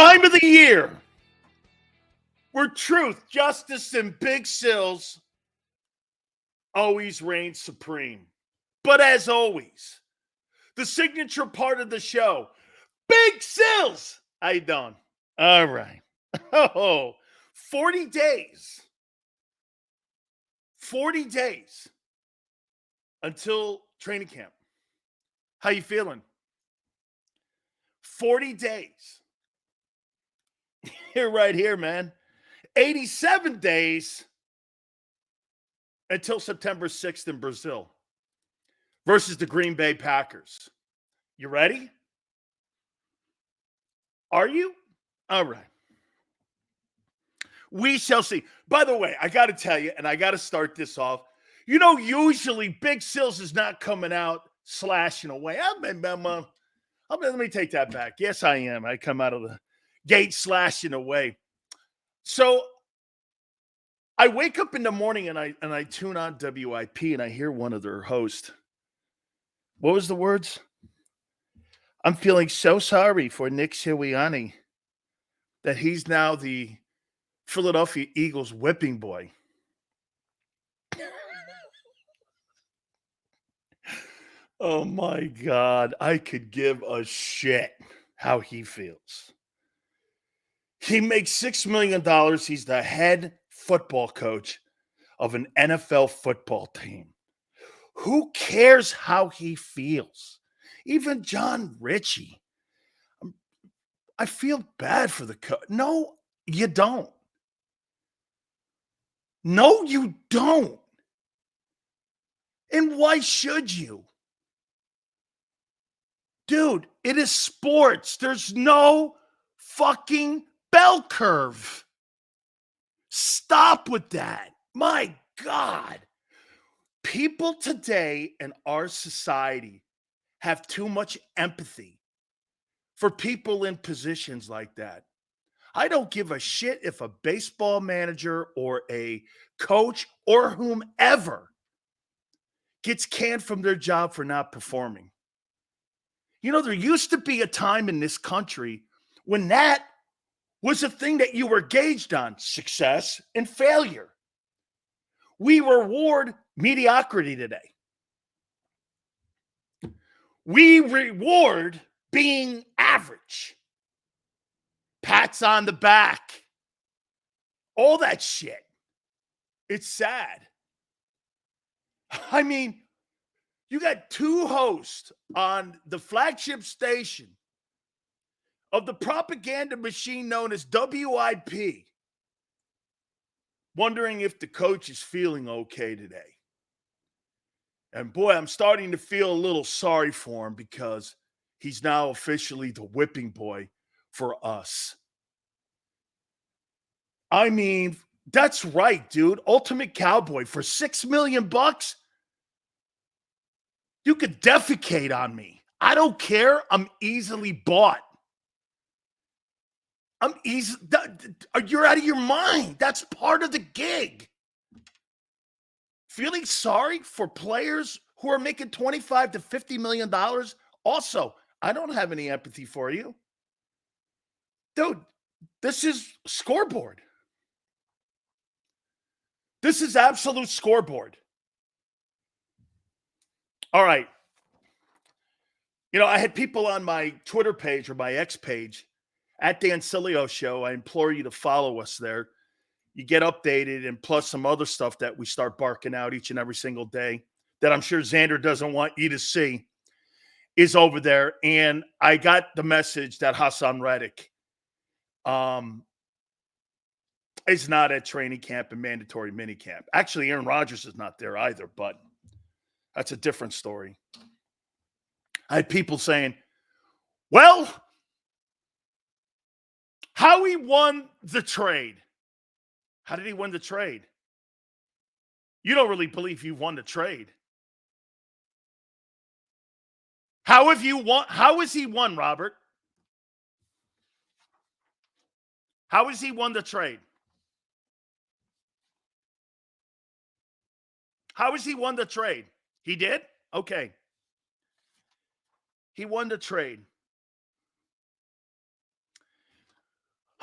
time of the year where truth, justice, and big sills always reign supreme. But as always, the signature part of the show, Big Sills. How you doing? All right. Oh, 40 days. 40 days until training camp. How you feeling? 40 days. You're right here, man. 87 days until September 6th in Brazil versus the Green Bay Packers. You ready? Are you? All right. We shall see. By the way, I got to tell you, and I got to start this off. You know, usually Big Sills is not coming out slashing away. Let me take that back. Yes, I am. I come out of the gate slashing away. So I wake up in the morning and I tune on WIP and I hear one of their hosts. What was the words? I'm feeling so sorry for Nick Sirianni that he's now the Philadelphia Eagles whipping boy. Oh my God. I could give a shit how he feels. He makes $6 million. He's the head football coach of an NFL football team. Who cares how he feels? Even John Ritchie. I feel bad for the coach. No, you don't. No, you don't. And why should you? Dude, it is sports. There's no fucking bell curve. Stop with that. My God. People today in our society have too much empathy for people in positions like that. I don't give a shit if a baseball manager or a coach or whomever gets canned from their job for not performing. You know, there used to be a time in this country when that was a thing that you were gauged on, success and failure. We reward mediocrity today. We reward being average. Pats on the back. All that shit. It's sad. I mean, you got two hosts on the flagship station of the propaganda machine known as WIP, wondering if the coach is feeling okay today. And boy, I'm starting to feel a little sorry for him because he's now officially the whipping boy for us. I mean, that's right, dude. Ultimate Cowboy for $6 million. You could defecate on me. I don't care. I'm easily bought. You're out of your mind. That's part of the gig. Feeling sorry for players who are making $25 to $50 million. Also, I don't have any empathy for you. Dude, this is scoreboard. This is absolute scoreboard. All right. You know, I had people on my Twitter page or my X page at Dan Sileo Show. I implore you to follow us there. You get updated, and plus some other stuff that we start barking out each and every single day that I'm sure Xander doesn't want you to see is over there. And I got the message that Hassan Reddick is not at training camp and mandatory minicamp. Actually, Aaron Rogers is not there either, but that's a different story. I had people saying, well, Howie won the trade. How did he win the trade? You don't really believe you won the trade. How has he won, Robert? How has he won the trade? How has he won the trade? He did? Okay. He won the trade.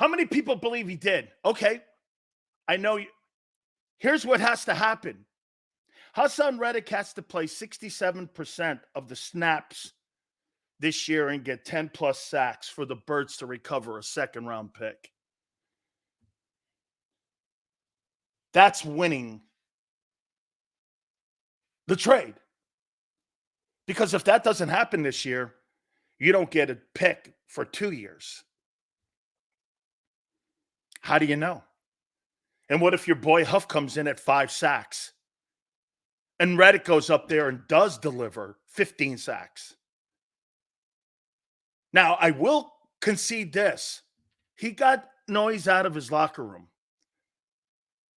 How many people believe he did? Okay, I know you. Here's what has to happen. Hassan Reddick has to play 67% of the snaps this year and get 10 plus sacks for the Birds to recover a second round pick. That's winning the trade. Because if that doesn't happen this year, you don't get a pick for 2 years. How do you know? And what if your boy Huff comes in at 5 sacks? And Reddick goes up there and does deliver 15 sacks. Now, I will concede this. He got noise out of his locker room.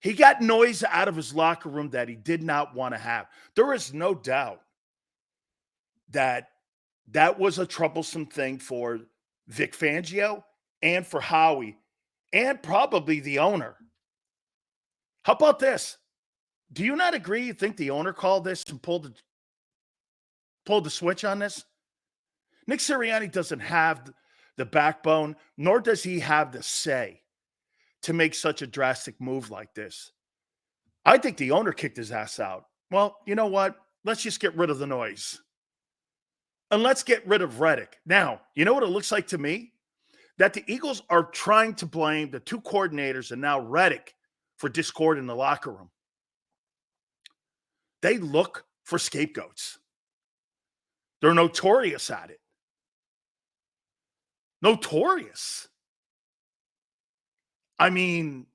He got noise out of his locker room that he did not want to have. There is no doubt that that was a troublesome thing for Vic Fangio and for Howie and probably the owner. How about this? Do you not agree? You think the owner called this and pulled the switch on this? Nick Sirianni doesn't have the backbone, nor does he have the say to make such a drastic move like this. I think the owner kicked his ass out. Well, you know what? Let's just get rid of the noise. And let's get rid of Reddick. Now, you know what it looks like to me? That the Eagles are trying to blame the two coordinators and now Reddick for discord in the locker room. They look for scapegoats. They're notorious at it. Notorious. I mean,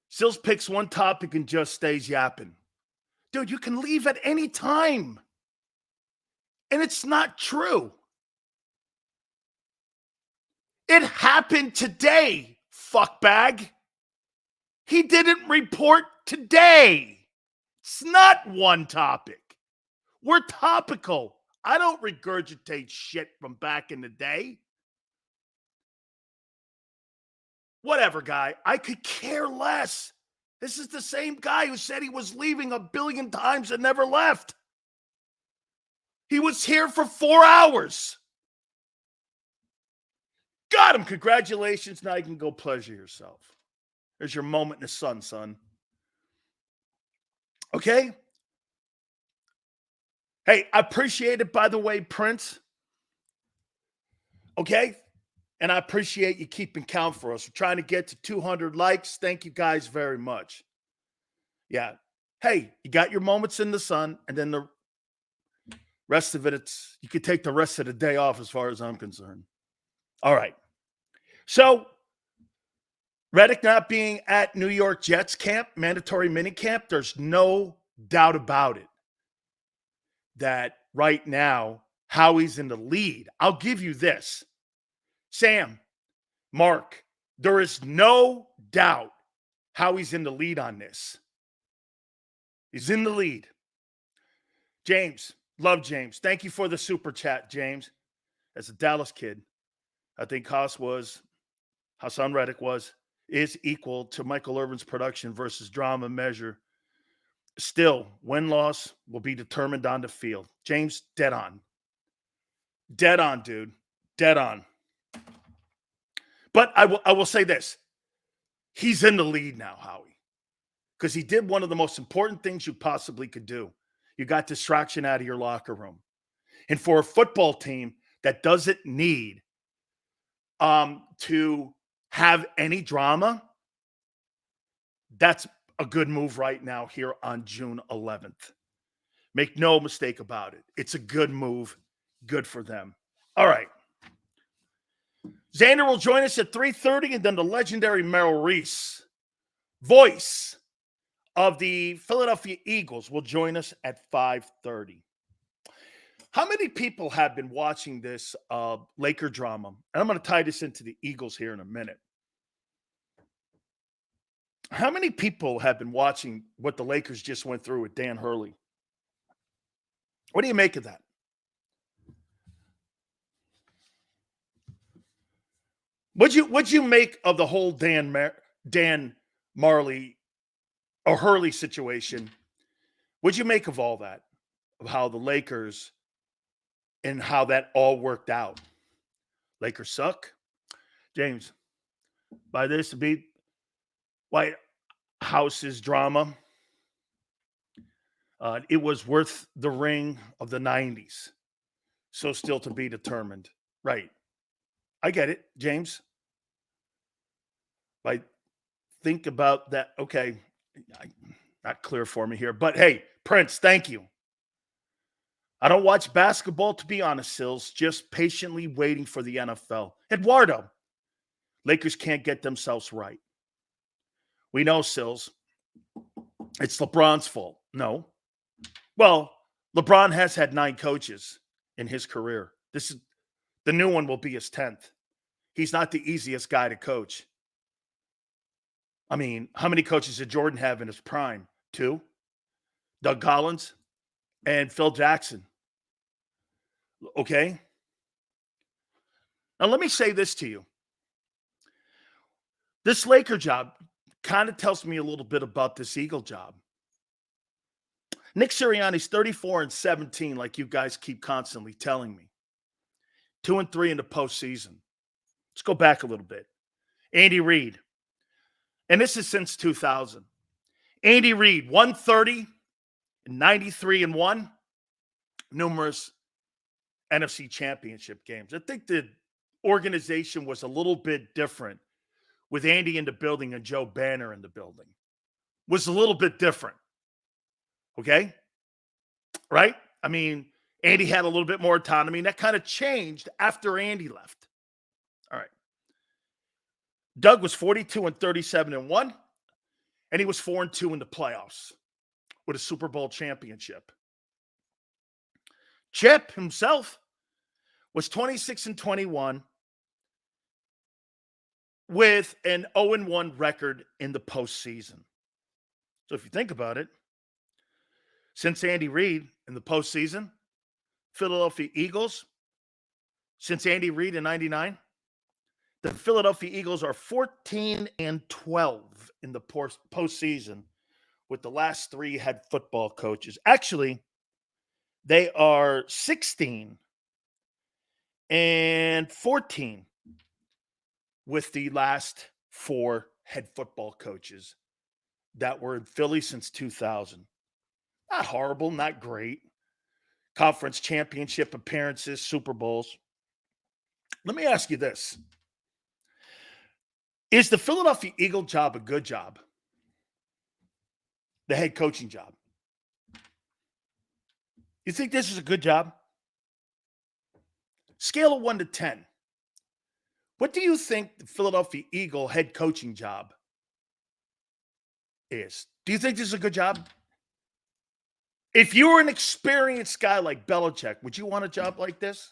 Sills picks one topic and just stays yapping. Dude, you can leave at any time. And it's not true. It happened today, fuckbag. He didn't report today. It's not one topic. We're topical. I don't regurgitate shit from back in the day. Whatever, guy. I could care less. This is the same guy who said he was leaving 1 billion times and never left. He was here for 4 hours. Got him. Congratulations. Now you can go pleasure yourself. There's your moment in the sun, son. Okay? Hey, I appreciate it, by the way, Prince. Okay? And I appreciate you keeping count for us. We're trying to get to 200 likes. Thank you guys very much. Yeah. Hey, you got your moments in the sun, and then the rest of it, you could take the rest of the day off as far as I'm concerned. All right. So, Reddick not being at New York Jets camp, mandatory mini camp, there's no doubt about it that right now, Howie's in the lead. I'll give you this. Sam, Mark, there is no doubt Howie's in the lead on this. He's in the lead. James, love James. Thank you for the super chat, James. As a Dallas kid, I think Hassan Reddick is equal to Michael Irvin's production versus drama measure. Still, win-loss will be determined on the field. James, dead on. Dead on, dude. Dead on. But I will say this. He's in the lead now, Howie. Because he did one of the most important things you possibly could do. You got distraction out of your locker room. And for a football team that doesn't need to have any drama, that's a good move right now here on June 11th. Make no mistake about it. It's a good move. Good for them. All right. Xander will join us at 3:30, and then the legendary Merrill Reese, voice of the Philadelphia Eagles, will join us at 5:30. How many people have been watching this Laker drama? And I'm going to tie this into the Eagles here in a minute. How many people have been watching what the Lakers just went through with Dan Hurley? What do you make of that? What'd you make of the whole Dan Marley or Hurley situation? What'd you make of all that? Of how the Lakers and how that all worked out? Lakers suck. James, by this to be White House's drama, it was worth the ring of the 90s. So still to be determined. Right. I get it, James. Like, think about that. Okay. Not clear for me here. But hey, Prince, thank you. I don't watch basketball, to be honest, Sills. Just patiently waiting for the NFL. Eduardo, Lakers can't get themselves right. We know, Sills. It's LeBron's fault. No. Well, LeBron has had 9 coaches in his career. This is the new one will be his 10th. He's not the easiest guy to coach. I mean, how many coaches did Jordan have in his prime? 2. Doug Collins and Phil Jackson. Okay? Now, let me say this to you. This Laker job kind of tells me a little bit about this Eagle job. Nick Sirianni's 34-17, like you guys keep constantly telling me. 2-3 in the postseason. Let's go back a little bit. Andy Reid. And this is since 2000. Andy Reid, 130 and 93-1. Numerous NFC championship games. I think the organization was a little bit different with Andy in the building and Joe Banner in the building. Was a little bit different. Okay? Right? I mean, Andy had a little bit more autonomy, and that kind of changed after Andy left. All right. Doug was 42-37-1, and he was 4-2 in the playoffs with a Super Bowl championship. Chip himself was 26-21 with an 0-1 record in the postseason. So if you think about it, since Andy Reid in the postseason, Philadelphia Eagles, since Andy Reid in 99, the Philadelphia Eagles are 14-12 in the postseason with the last 3 head football coaches. Actually, they are 16-14 with the last 4 head football coaches that were in Philly since 2000. Not horrible, not great. Conference championship appearances, Super Bowls. Let me ask you this. Is the Philadelphia Eagle job a good job? The head coaching job. You think this is a good job? Scale of 1 to 10. What do you think the Philadelphia Eagle head coaching job is? Do you think this is a good job? If you were an experienced guy like Belichick, would you want a job like this?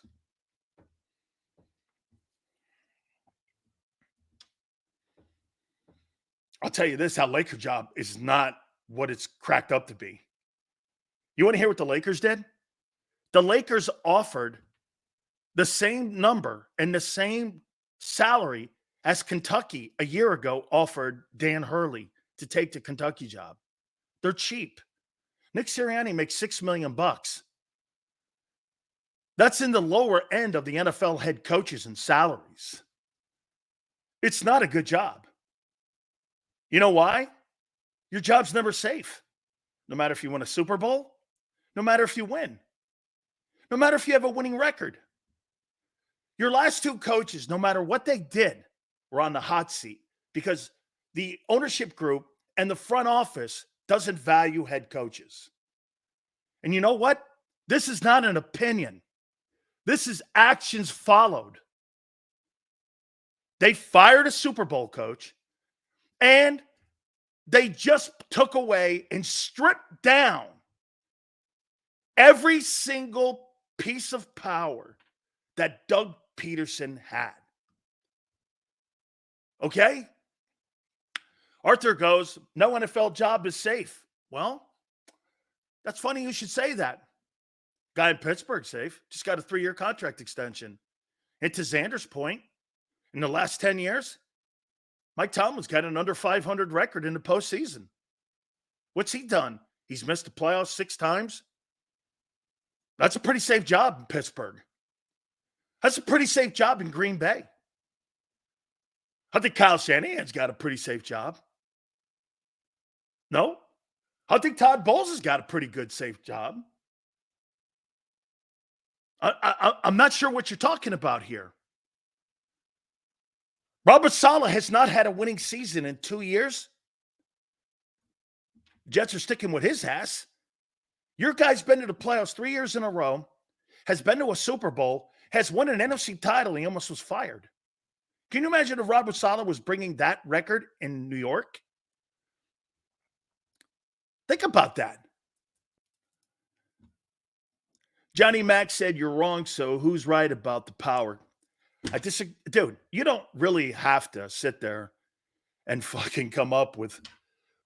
I'll tell you this, that Laker job is not what it's cracked up to be. You want to hear what the Lakers did? The Lakers offered the same number and the same salary as Kentucky a year ago offered Dan Hurley to take the Kentucky job. They're cheap. Nick Sirianni makes $6 million. That's in the lower end of the NFL head coaches and salaries. It's not a good job. You know why? Your job's never safe. No matter if you win a Super Bowl, no matter if you win, no matter if you have a winning record. Your last 2 coaches, no matter what they did, were on the hot seat because the ownership group and the front office doesn't value head coaches. And you know what? This is not an opinion. This is actions followed. They fired a Super Bowl coach, and they just took away and stripped down every single piece of power that Doug Peterson had. Okay? Arthur goes, no NFL job is safe. Well, that's funny you should say that. Guy in Pittsburgh safe. Just got a 3-year contract extension. And to Xander's point, in the last 10 years, Mike Tomlin's got an under 500 record in the postseason. What's he done? He's missed the playoffs 6 times. That's a pretty safe job in Pittsburgh. That's a pretty safe job in Green Bay. I think Kyle Shanahan's got a pretty safe job. No? I think Todd Bowles has got a pretty good, safe job. I'm not sure what you're talking about here. Robert Saleh has not had a winning season in 2 years. Jets are sticking with his ass. Your guy's been to the playoffs 3 years in a row, has been to a Super Bowl, has won an NFC title, and he almost was fired. Can you imagine if Robert Saleh was bringing that record in New York? Think about that. Johnny Mack said, you're wrong, so who's right about the power? I disagree. Dude, you don't really have to sit there and fucking come up with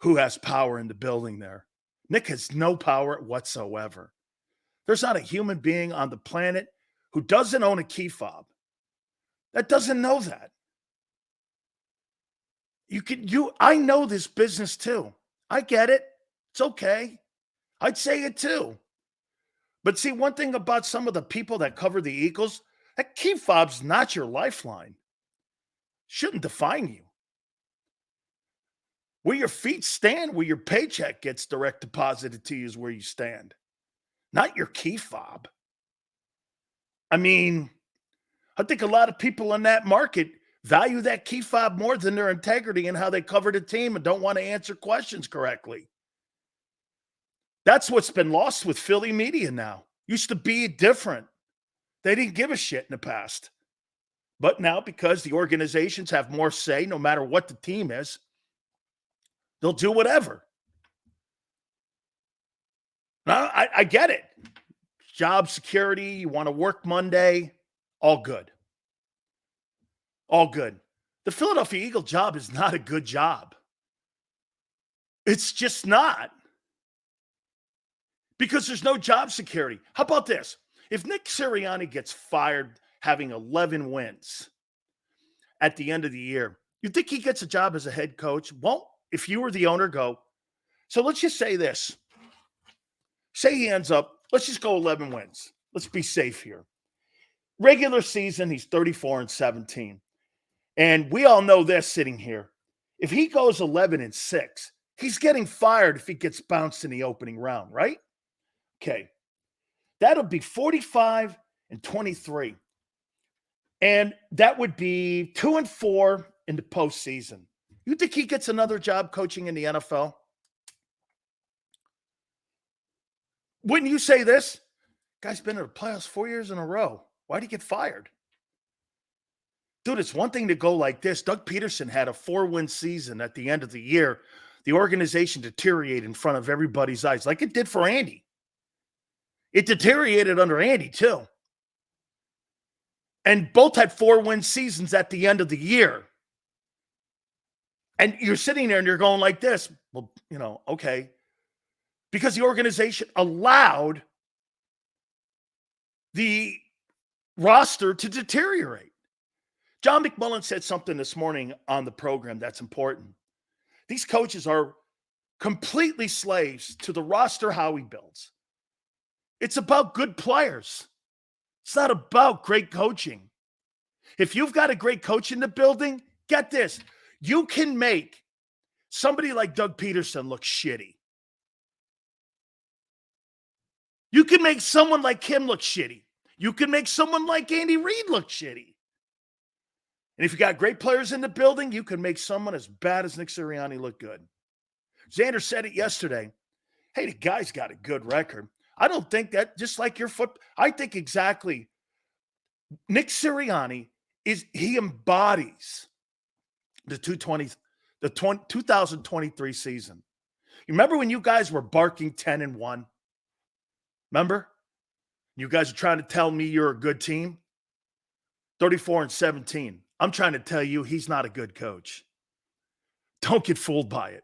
who has power in the building there. Nick has no power whatsoever. There's not a human being on the planet who doesn't own a key fob that doesn't know that. I know this business too. I get it. It's okay. I'd say it too. But see, one thing about some of the people that cover the Eagles, that key fob's not your lifeline. Shouldn't define you. Where your feet stand, where your paycheck gets direct deposited to you is where you stand, not your key fob. I mean, I think a lot of people in that market value that key fob more than their integrity and how they cover the team and don't want to answer questions correctly. That's what's been lost with Philly media now. Used to be different. They didn't give a shit in the past. But now, because the organizations have more say, no matter what the team is, they'll do whatever. Now, I get it. Job security, you want to work Monday, all good. All good. The Philadelphia Eagle job is not a good job. It's just not. Because there's no job security. How about this? If Nick Sirianni gets fired having 11 wins at the end of the year, you think he gets a job as a head coach? Well, if you were the owner, go. So let's just say this. Say he ends up, let's just go 11 wins. Let's be safe here. Regular season, he's 34-17. And we all know this sitting here. If he goes 11-6, he's getting fired if he gets bounced in the opening round, right? Okay. That'll be 45-23. And that would be 2-4 in the postseason. You think he gets another job coaching in the NFL? Wouldn't you say this? Guy's been in the playoffs 4 years in a row. Why'd he get fired? Dude, it's one thing to go like this. Doug Peterson had a 4-win season at the end of the year. The organization deteriorated in front of everybody's eyes, like it did for Andy. It deteriorated under Andy, too. And both had 4-win seasons at the end of the year. And you're sitting there and you're going like this. Well, okay. Because the organization allowed the roster to deteriorate. John McMullen said something this morning on the program that's important. These coaches are completely slaves to the roster Howie builds. It's about good players. It's not about great coaching. If you've got a great coach in the building, get this. You can make somebody like Doug Peterson look shitty. You can make someone like him look shitty. You can make someone like Andy Reid look shitty. And if you got great players in the building, you can make someone as bad as Nick Sirianni look good. Xander said it yesterday. Hey, the guy's got a good record. I don't think that, just like your foot, I think exactly. Nick Sirianni he embodies the 2023 season. You remember when you guys were barking 10-1? Remember? You guys are trying to tell me you're a good team? 34-17. I'm trying to tell you he's not a good coach. Don't get fooled by it.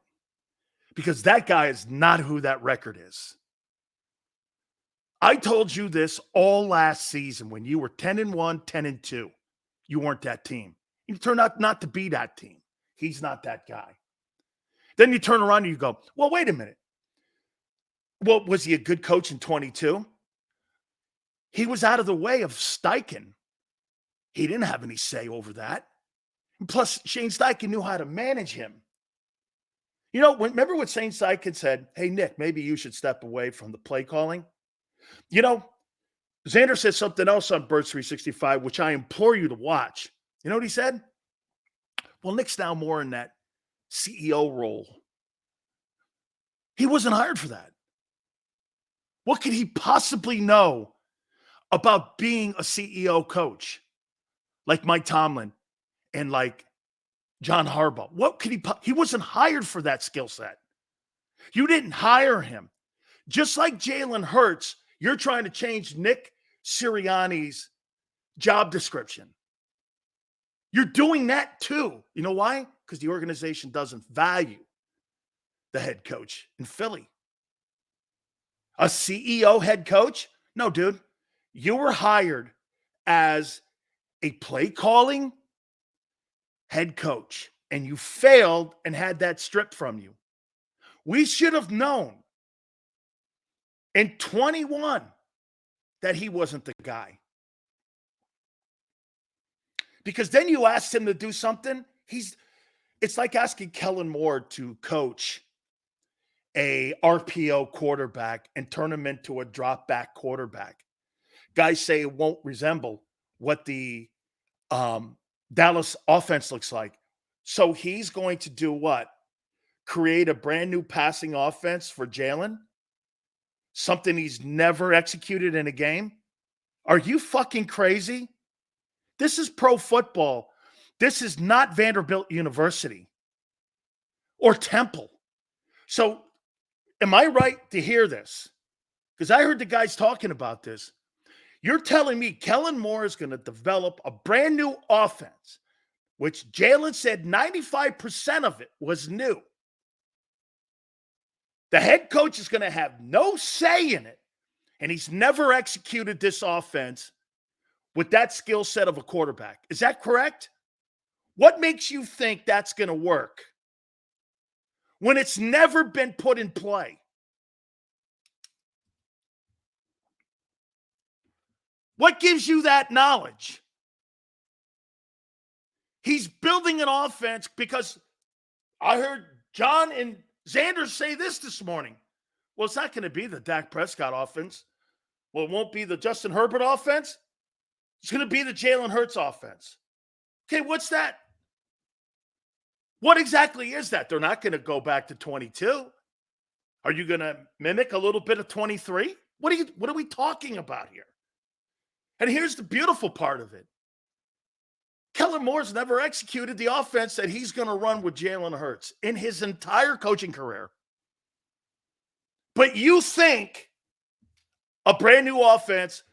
Because that guy is not who that record is. I told you this all last season when you were 10-1, 10-2. You weren't that team. You turned out not to be that team. He's not that guy. Then you turn around and you go, well, wait a minute. Well, was he a good coach in 22? He was out of the way of Steichen He didn't have any say over that. And plus, Shane Steichen knew how to manage him. You know, remember what Shane Steichen said? Hey, Nick, maybe you should step away from the play calling. You know, Xander said something else on Birds 365, which I implore you to watch. You know what he said? Well, Nick's now more in that CEO role. He wasn't hired for that. What could he possibly know about being a CEO coach like Mike Tomlin and like John Harbaugh? What could he wasn't hired for that skill set. You didn't hire him. Just like Jalen Hurts, you're trying to change Nick Sirianni's job description. You're doing that too. You know why? Because the organization doesn't value the head coach in Philly. A CEO head coach? No, dude. You were hired as a play calling head coach, and you failed and had that stripped from you. We should have known in 21 that he wasn't the guy. Because then you asked him to do something. It's like asking Kellen Moore to coach a RPO quarterback and turn him into a drop back quarterback. Guys say it won't resemble what the Dallas offense looks like. So he's going to do what? Create a brand new passing offense for Jalen? Something he's never executed in a game? Are you fucking crazy? This is pro football. This is not Vanderbilt University or Temple. So am I right to hear this? Because I heard the guys talking about this. You're telling me Kellen Moore is going to develop a brand new offense, which Jalen said 95% of it was new. The head coach is going to have no say in it, and he's never executed this offense with that skill set of a quarterback. Is that correct? What makes you think that's going to work when it's never been put in play? What gives you that knowledge? He's building an offense because I heard John and Xander say this morning. Well, it's not going to be the Dak Prescott offense. Well, it won't be the Justin Herbert offense. It's going to be the Jalen Hurts offense. Okay, what's that? What exactly is that? They're not going to go back to 22. Are you going to mimic a little bit of 23? What are we talking about here? And here's the beautiful part of it. Kellen Moore's never executed the offense that he's going to run with Jalen Hurts in his entire coaching career. But you think a brand new offense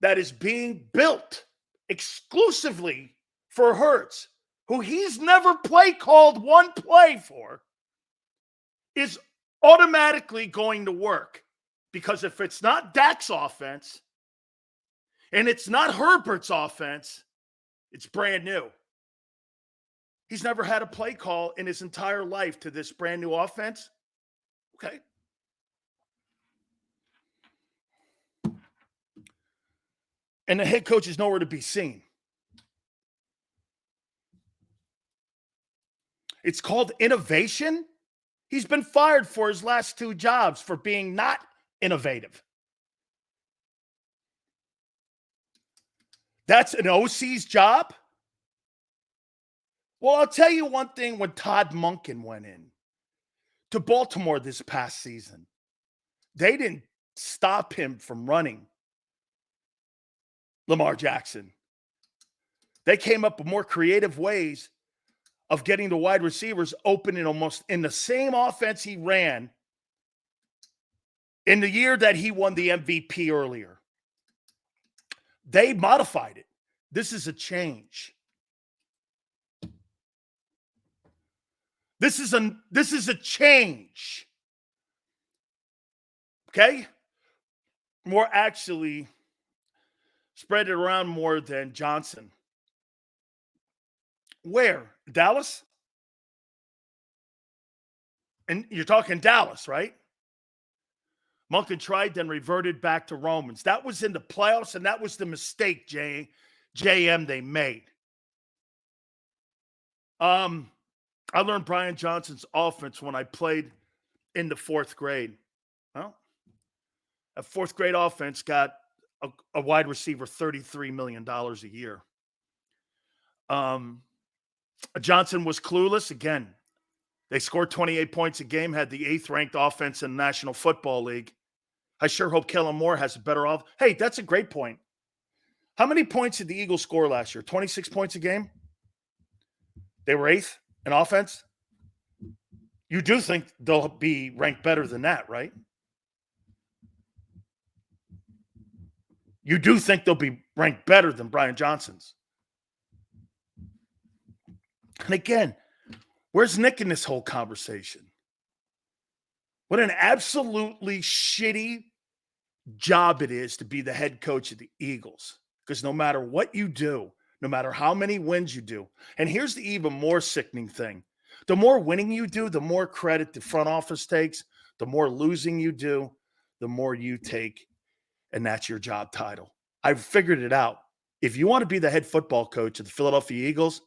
that is being built exclusively for Hurts, who he's never called one play for, is automatically going to work. Because if it's not Dak's offense and it's not Herbert's offense, it's brand new. He's never had a play call in his entire life to this brand new offense. Okay. And the head coach is nowhere to be seen. It's called innovation. He's been fired for his last two jobs for being not innovative. That's an OC's job? Well, I'll tell you one thing. When Todd Monken went in to Baltimore this past season, they didn't stop him from running Lamar Jackson. They came up with more creative ways of getting the wide receivers open in almost in the same offense he ran in the year that he won the MVP earlier. They modified it. This is a change. This is a change. Okay? More actually spread it around more than Johnson. Where? Dallas? And you're talking Dallas, right? Monken tried, then reverted back to Romans. That was in the playoffs, and that was the mistake, Jay. JM they made. I learned Brian Johnson's offense when I played in the fourth grade. Well, a fourth grade offense got a wide receiver $33 million a year. Johnson was clueless. Again, they scored 28 points a game, had the 8th ranked offense in the National Football League. I sure hope Kellen Moore has a better off. Hey, that's a great point. How many points did the Eagles score last year? 26 points a game? They were 8th in offense? You do think they'll be ranked better than that, right? You do think they'll be ranked better than Brian Johnson's. And again, where's Nick in this whole conversation? What an absolutely shitty job it is to be the head coach of the Eagles. Because no matter what you do, no matter how many wins you do, and here's the even more sickening thing. The more winning you do, the more credit the front office takes. The more losing you do, the more you take. And that's your job title. I've figured it out. If you want to be the head football coach of the Philadelphia Eagles,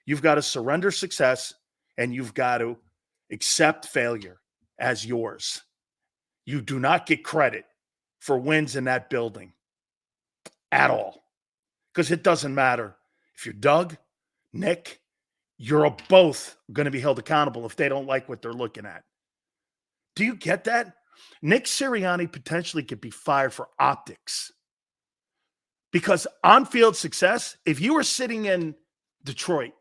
you've got to surrender success and you've got to accept failure as yours. You do not get credit for wins in that building at all. Because it doesn't matter. If you're Doug, Nick, you're both going to be held accountable if they don't like what they're looking at. Do you get that? Nick Sirianni potentially could be fired for optics. Because on-field success, if you were sitting in Detroit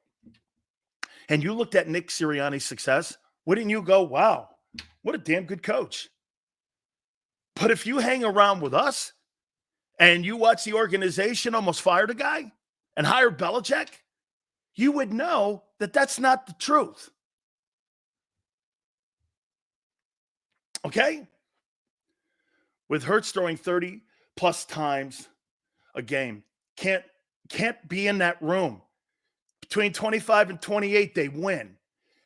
and you looked at Nick Sirianni's success, wouldn't you go, wow, what a damn good coach? But if you hang around with us and you watch the organization almost fired a guy and hired Belichick, you would know that that's not the truth. Okay? With Hurts throwing 30-plus times a game, can't be in that room. Between 25 and 28, they win.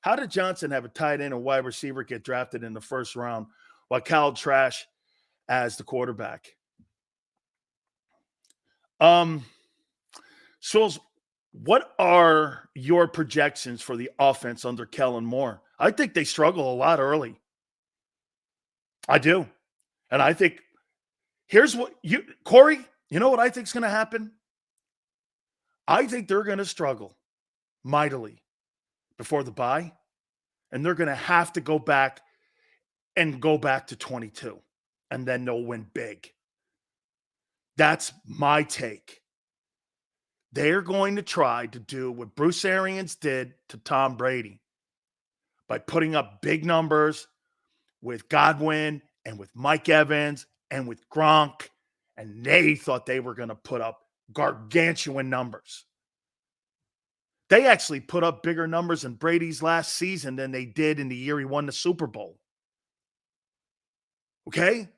How did Johnson have a tight end and wide receiver get drafted in the first round while Kyle Trash as the quarterback? So what are your projections for the offense under Kellen Moore? I think they struggle a lot early. I do. And I think here's what Corey, you know what I think is going to happen? I think they're going to struggle mightily before the bye. And they're going to have to go back to 22. And then they'll win big. That's my take. They're going to try to do what Bruce Arians did to Tom Brady by putting up big numbers with Godwin and with Mike Evans and with Gronk. And they thought they were going to put up gargantuan numbers. They actually put up bigger numbers in Brady's last season than they did in the year he won the Super Bowl. Okay?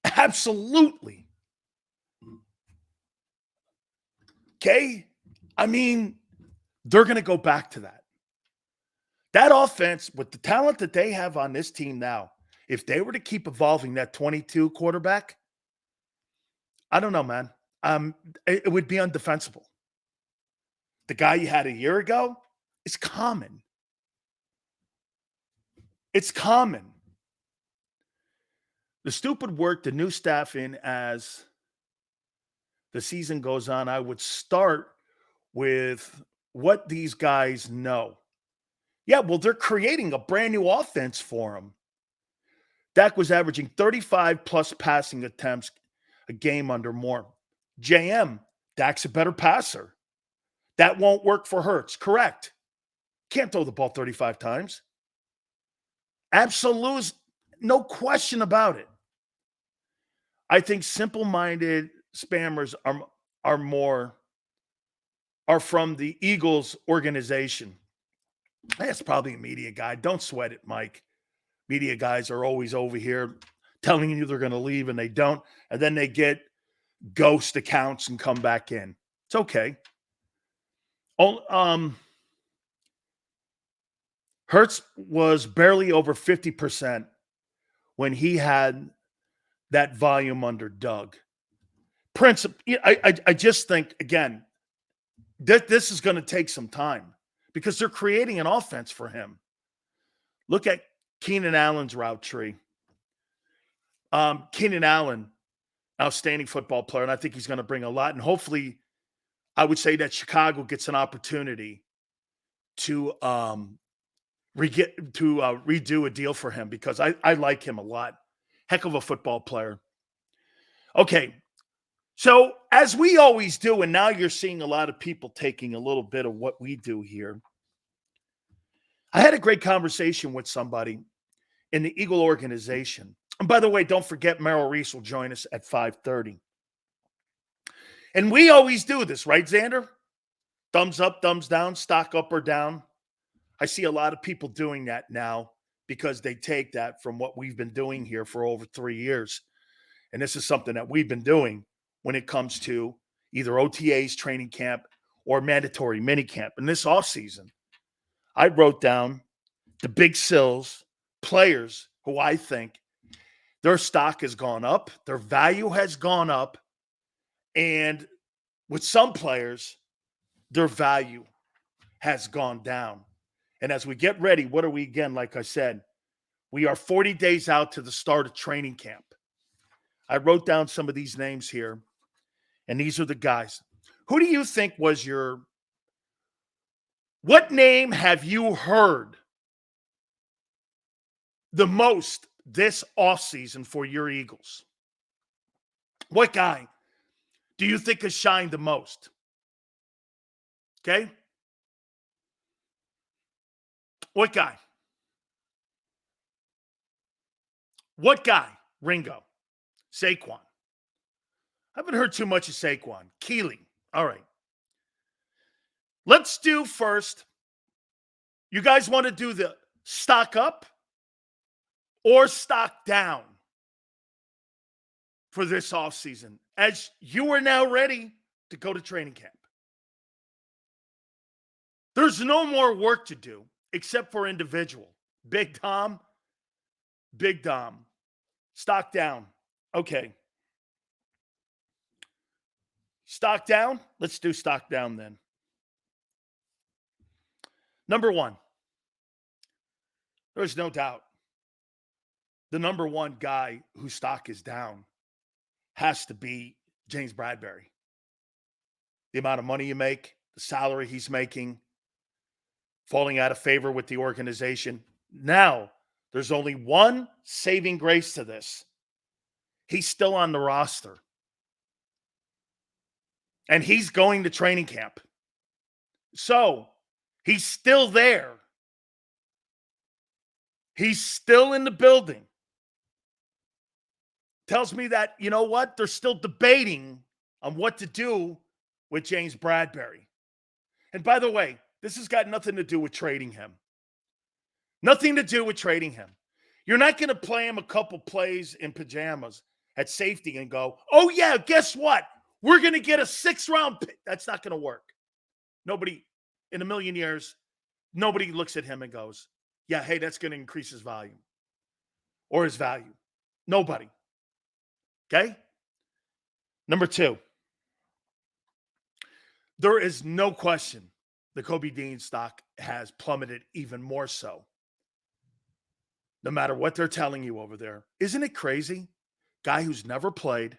Absolutely. Okay? I mean, they're going to go back to that. That offense, with the talent that they have on this team now, if they were to keep evolving that 22 quarterback, I don't know, man. It would be undefensible. The guy you had a year ago is common. It's common. The stupid work the new staff in as the season goes on, I would start with what these guys know. Yeah, well, they're creating a brand new offense for them. Dak was averaging 35-plus passing attempts a game under Moore. JM, Dak's a better passer. That won't work for Hurts. Correct. Can't throw the ball 35 times. Absolute, no question about it. I think simple-minded spammers are from the Eagles organization. That's probably a media guy. Don't sweat it, Mike. Media guys are always over here telling you they're going to leave and they don't. And then they get ghost accounts and come back in. It's okay. Hurts was barely over 50% when he had that volume under Doug. principle. I just think, again, this is going to take some time because they're creating an offense for him. Look at Keenan Allen's route tree. Keenan Allen, outstanding football player, and I think he's going to bring a lot. And hopefully, I would say that Chicago gets an opportunity to redo a deal for him because I like him a lot. Heck of a football player. Okay, so as we always do, and now you're seeing a lot of people taking a little bit of what we do here. I had a great conversation with somebody in the Eagle organization. And by the way, don't forget Merrill Reese will join us at 5:30. And we always do this, right, Xander? Thumbs up, thumbs down, stock up or down. I see a lot of people doing that now because they take that from what we've been doing here for over 3 years. And this is something that we've been doing when it comes to either OTAs, training camp, or mandatory minicamp. In this offseason, I wrote down the big sills, players who I think their stock has gone up, their value has gone up, and with some players, their value has gone down. And as we get ready, what are we again? Like I said, we are 40 days out to the start of training camp. I wrote down some of these names here, and these are the guys. Who do you think was what name have you heard the most this offseason for your Eagles? What guy do you think has shined the most? Okay? What guy? What guy? Ringo. Saquon. I haven't heard too much of Saquon. Keely. All right. Let's do first. You guys want to do the stock up or stock down for this offseason as you are now ready to go to training camp? There's no more work to do except for individual. Big Dom. Stock down. Okay. Stock down? Let's do stock down then. Number one, there's no doubt the number one guy whose stock is down has to be James Bradbury. The amount of money you make, the salary he's making, falling out of favor with the organization. Now, there's only one saving grace to this. He's still on the roster. And he's going to training camp. So, he's still there. He's still in the building. Tells me that, you know what? They're still debating on what to do with James Bradbury. And by the way, this has got nothing to do with trading him. Nothing to do with trading him. You're not going to play him a couple plays in pajamas at safety and go, oh yeah, guess what? We're going to get a 6th-round pick. That's not going to work. Nobody in a million years, nobody looks at him and goes, yeah, hey, that's going to increase his volume or his value. Nobody. Okay? Number two, there is no question the Kobe Dean stock has plummeted even more so. No matter what they're telling you over there. Isn't it crazy? Guy who's never played,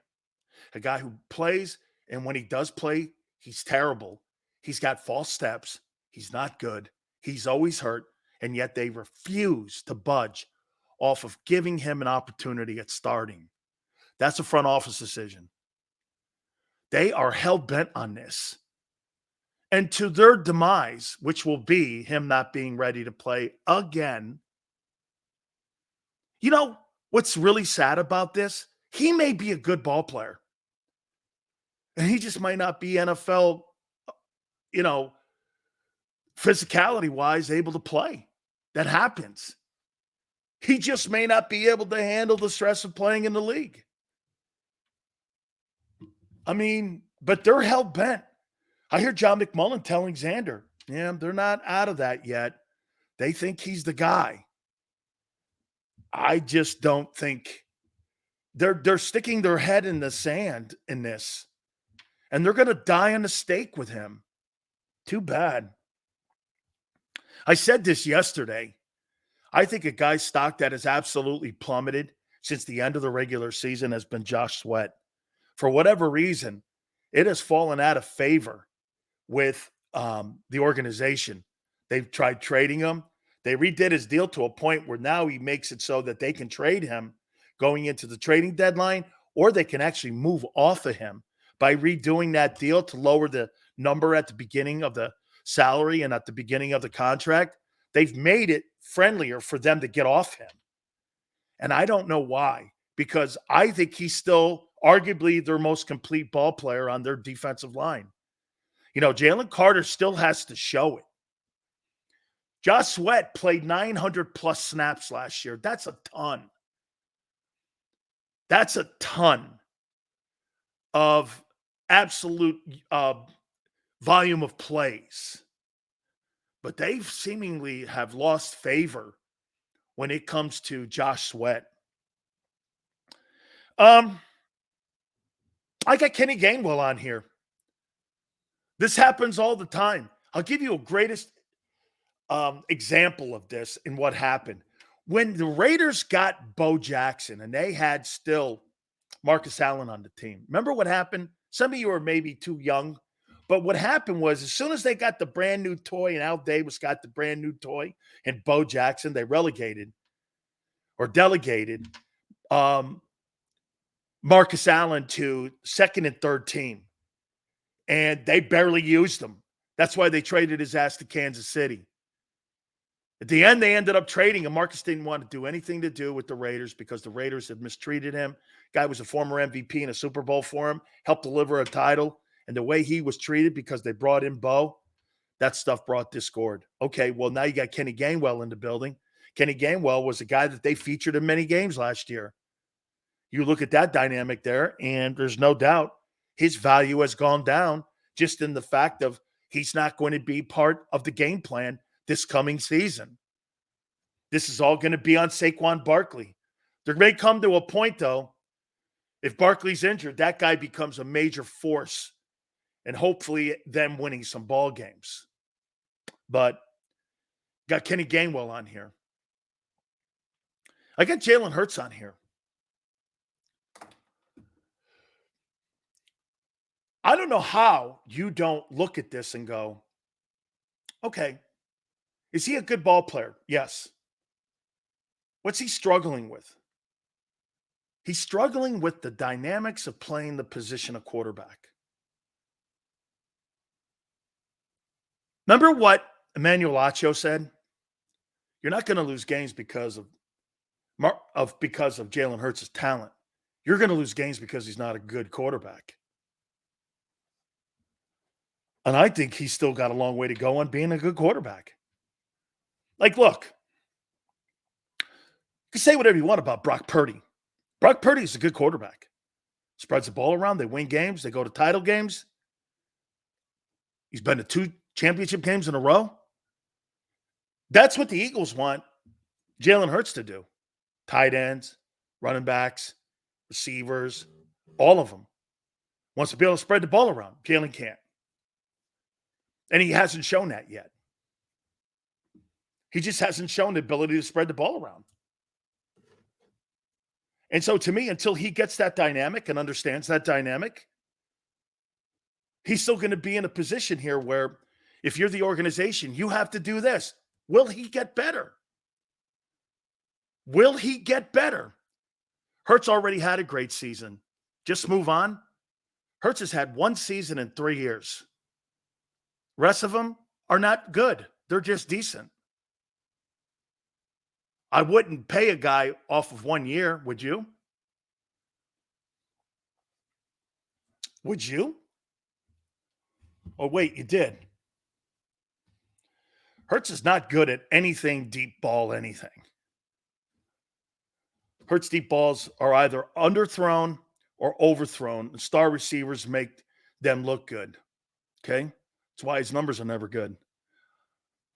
a guy who plays, and when he does play, he's terrible. He's got false steps. He's not good. He's always hurt, and yet they refuse to budge off of giving him an opportunity at starting. That's a front office decision. They are hell-bent on this. And to their demise, which will be him not being ready to play again. You know what's really sad about this? He may be a good ball player. And he just might not be NFL, physicality-wise able to play. That happens. He just may not be able to handle the stress of playing in the league. I mean, but they're hell-bent. I hear John McMullen telling Xander, yeah, they're not out of that yet. They think he's the guy. I just don't think they're sticking their head in the sand in this. And they're going to die on the stake with him. Too bad. I said this yesterday. I think a guy's stock that has absolutely plummeted since the end of the regular season has been Josh Sweat. For whatever reason, it has fallen out of favor with the organization. They've tried trading him. They redid his deal to a point where now he makes it so that they can trade him going into the trading deadline, or they can actually move off of him by redoing that deal to lower the number at the beginning of the salary and at the beginning of the contract. They've made it friendlier for them to get off him. And I don't know why, because I think he's still arguably their most complete ball player on their defensive line. You know, Jalen Carter still has to show it. Josh Sweat played 900 plus snaps last year. That's a ton. That's a ton of absolute volume of plays. But they seemingly have lost favor when it comes to Josh Sweat. I got Kenny Gainwell on here. This happens all the time. I'll give you a greatest example of this and what happened. When the Raiders got Bo Jackson and they had still Marcus Allen on the team. Remember what happened? Some of you are maybe too young, but what happened was as soon as they got the brand new toy and Al Davis got the brand new toy and Bo Jackson, they relegated or delegated Marcus Allen to second and third team. And they barely used him. That's why they traded his ass to Kansas City. At the end, they ended up trading him. Marcus didn't want to do anything to do with the Raiders because the Raiders had mistreated him. Guy was a former MVP in a Super Bowl for him, helped deliver a title. And the way he was treated because they brought in Bo, that stuff brought discord. Okay, well, now you got Kenny Gainwell in the building. Kenny Gainwell was a guy that they featured in many games last year. You look at that dynamic there, and there's no doubt his value has gone down just in the fact of he's not going to be part of the game plan this coming season. This is all going to be on Saquon Barkley. There may come to a point, though, if Barkley's injured, that guy becomes a major force and hopefully them winning some ball games. But got Kenny Gainwell on here. I got Jalen Hurts on here. I don't know how you don't look at this and go, okay, is he a good ball player? Yes. What's he struggling with? He's struggling with the dynamics of playing the position of quarterback. Remember what Emmanuel Acho said? You're not going to lose games because of Jalen Hurts' talent. You're going to lose games because he's not a good quarterback. And I think he's still got a long way to go on being a good quarterback. Like, look, you can say whatever you want about Brock Purdy. Brock Purdy is a good quarterback. Spreads the ball around. They win games. They go to title games. He's been to 2 championship games in a row. That's what the Eagles want Jalen Hurts to do. Tight ends, running backs, receivers, all of them. Wants to be able to spread the ball around. Jalen can't. And he hasn't shown that yet. He just hasn't shown the ability to spread the ball around. And so to me, until he gets that dynamic and understands that dynamic, he's still going to be in a position here where if you're the organization, you have to do this. Will he get better? Will he get better? Hurts already had a great season. Just move on. Hurts has had 1 season in 3 years. Rest of them are not good. They're just decent. I wouldn't pay a guy off of 1 year, would you? Would you? Oh, wait, you did. Hurts is not good at anything deep ball, anything. Hurts deep balls are either underthrown or overthrown. And star receivers make them look good. Okay? That's why his numbers are never good.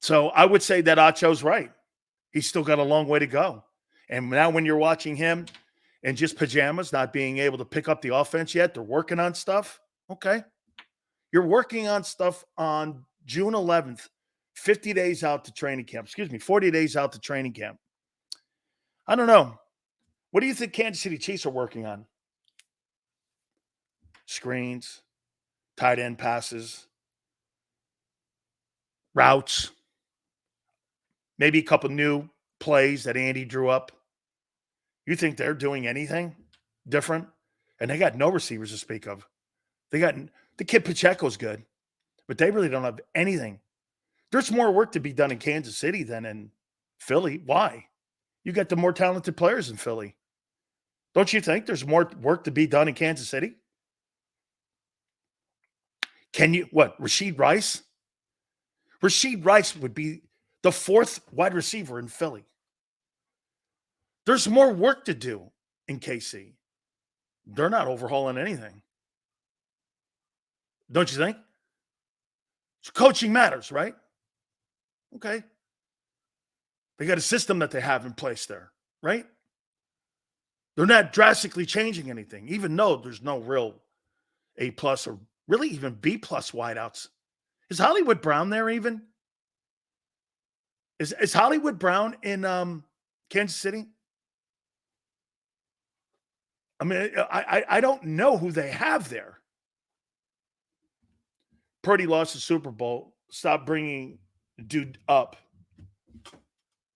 So I would say that Acho's right. He's still got a long way to go. And now when you're watching him in just pajamas, not being able to pick up the offense yet, they're working on stuff. Okay. You're working on stuff on June 11th, 50 days out to training camp. 40 days out to training camp. I don't know. What do you think Kansas City Chiefs are working on? Screens, tight end passes, routes, maybe a couple new plays that Andy drew up. You think they're doing anything different? And they got no receivers to speak of. They got the kid Pacheco's good, but they really don't have anything. There's more work to be done in Kansas City than in Philly. Why? You got the more talented players in Philly. Don't you think there's more work to be done in Kansas City? Rashid Rice? Rashid Rice would be the fourth wide receiver in Philly. There's more work to do in KC. They're not overhauling anything. Don't you think? So coaching matters, right? Okay. They got a system that they have in place there, right? They're not drastically changing anything, even though there's no real A+ or really even B+ wideouts. Is Hollywood Brown there even? Is Hollywood Brown in Kansas City? I mean, I don't know who they have there. Purdy lost the Super Bowl. Stop bringing the dude up.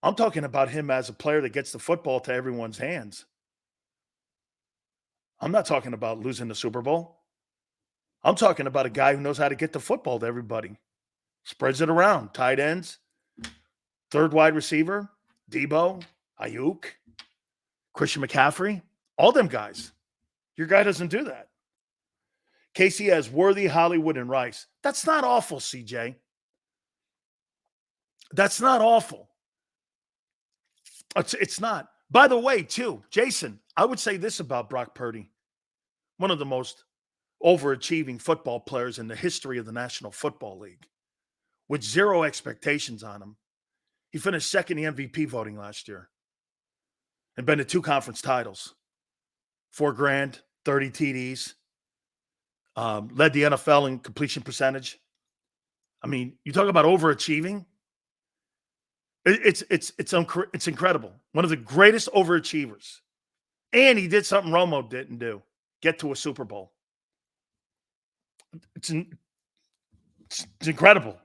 I'm talking about him as a player that gets the football to everyone's hands. I'm not talking about losing the Super Bowl. I'm talking about a guy who knows how to get the football to everybody. Spreads it around. Tight ends, third wide receiver, Debo, Ayuk, Christian McCaffrey, all them guys. Your guy doesn't do that. KC has Worthy, Hollywood, and Rice. That's not awful, CJ. That's not awful. It's not. By the way, too, Jason, I would say this about Brock Purdy. One of the most overachieving football players in the history of the National Football League. With zero expectations on him. He finished second in the MVP voting last year. And been to 2 conference titles. $4,000, 30 TDs. Led the NFL in completion percentage. I mean, you talk about overachieving. It's incredible. One of the greatest overachievers. And he did something Romo didn't do. Get to a Super Bowl. It's incredible.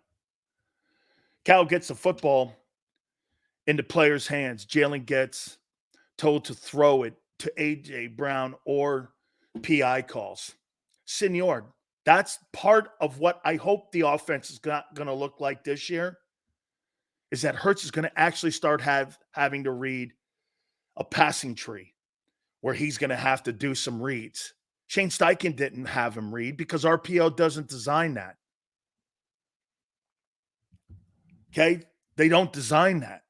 Cal gets the football into players' hands. Jalen gets told to throw it to A.J. Brown or PI calls. Senor, that's part of what I hope the offense is going to look like this year, is that Hurts is going to actually start having to read a passing tree where he's going to have to do some reads. Shane Steichen didn't have him read because RPO doesn't design that. Okay? They don't design that.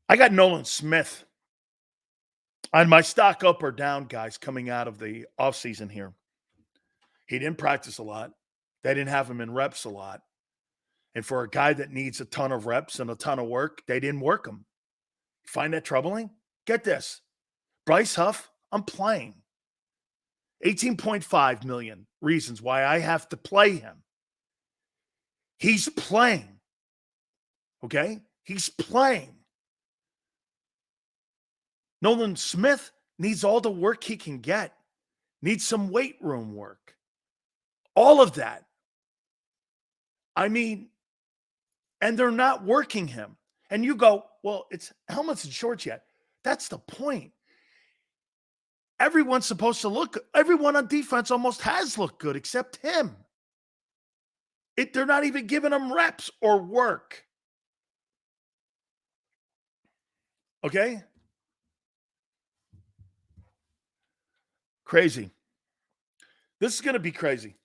I got Nolan Smith on my stock up or down, guys, coming out of the offseason here. He didn't practice a lot. They didn't have him in reps a lot. And for a guy that needs a ton of reps and a ton of work, they didn't work him. Find that troubling? Get this. Bryce Huff, I'm playing. 18.5 million reasons why I have to play him. He's playing. Okay? He's playing. Nolan Smith needs all the work he can get. Needs some weight room work. All of that. I mean, and they're not working him. And you go, well, it's helmets and shorts yet. That's the point. Everyone's supposed to look, everyone on defense almost has looked good except him. They're not even giving him reps or work. Okay? Crazy. This is going to be crazy.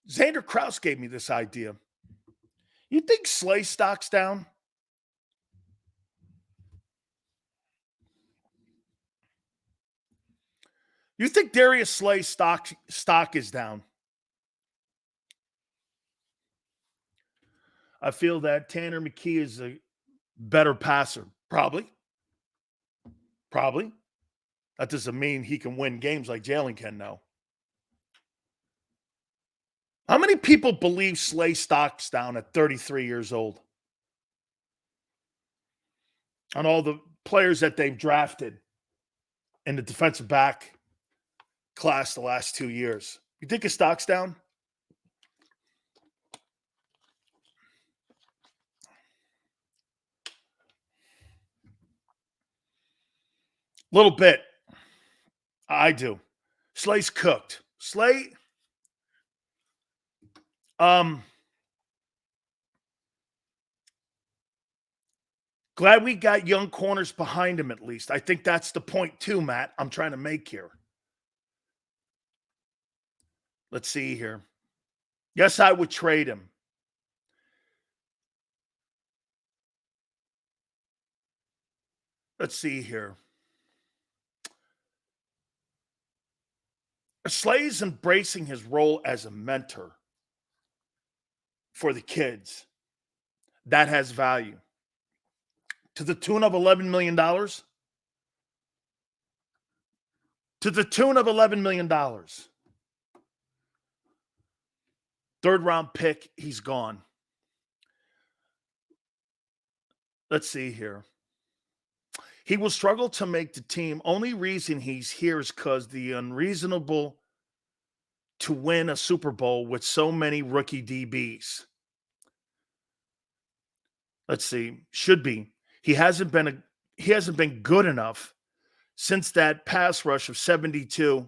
Xander Krause gave me this idea. You think Slay stock's down? You think Darius Slay stock is down? I feel that Tanner McKee is a better passer. Probably. That doesn't mean he can win games like Jalen can, though. How many people believe Slay stock's down at 33 years old? On all the players that they've drafted in the defensive back class the last 2 years. You think his stock's down? A little bit. I do. Slay's cooked. Slay, glad we got young corners behind him at least. I think that's the point too, Matt, I'm trying to make here. Let's see here. Yes, I would trade him. Let's see here. Slay's embracing his role as a mentor for the kids. That has value. To the tune of $11 million. To the tune of $11 million. Third round pick, he's gone. Let's see here. He will struggle to make the team. Only reason he's here is because the unreasonable to win a Super Bowl with so many rookie DBs. Let's see. Should be. He hasn't been good enough since that pass rush of 72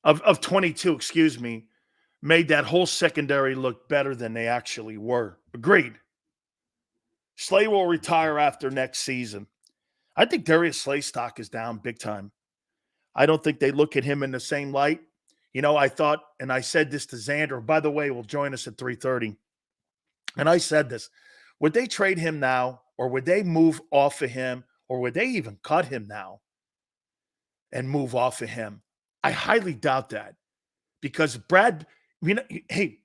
of 22, excuse me, made that whole secondary look better than they actually were. Agreed. Slay will retire after next season. I think Darius Slay stock is down big time. I don't think they look at him in the same light. You know, I thought, and I said this to Xander, by the way, will join us at 3:30. And I said this, would they trade him now, or would they move off of him, or would they even cut him now and move off of him? I highly doubt that, because hey,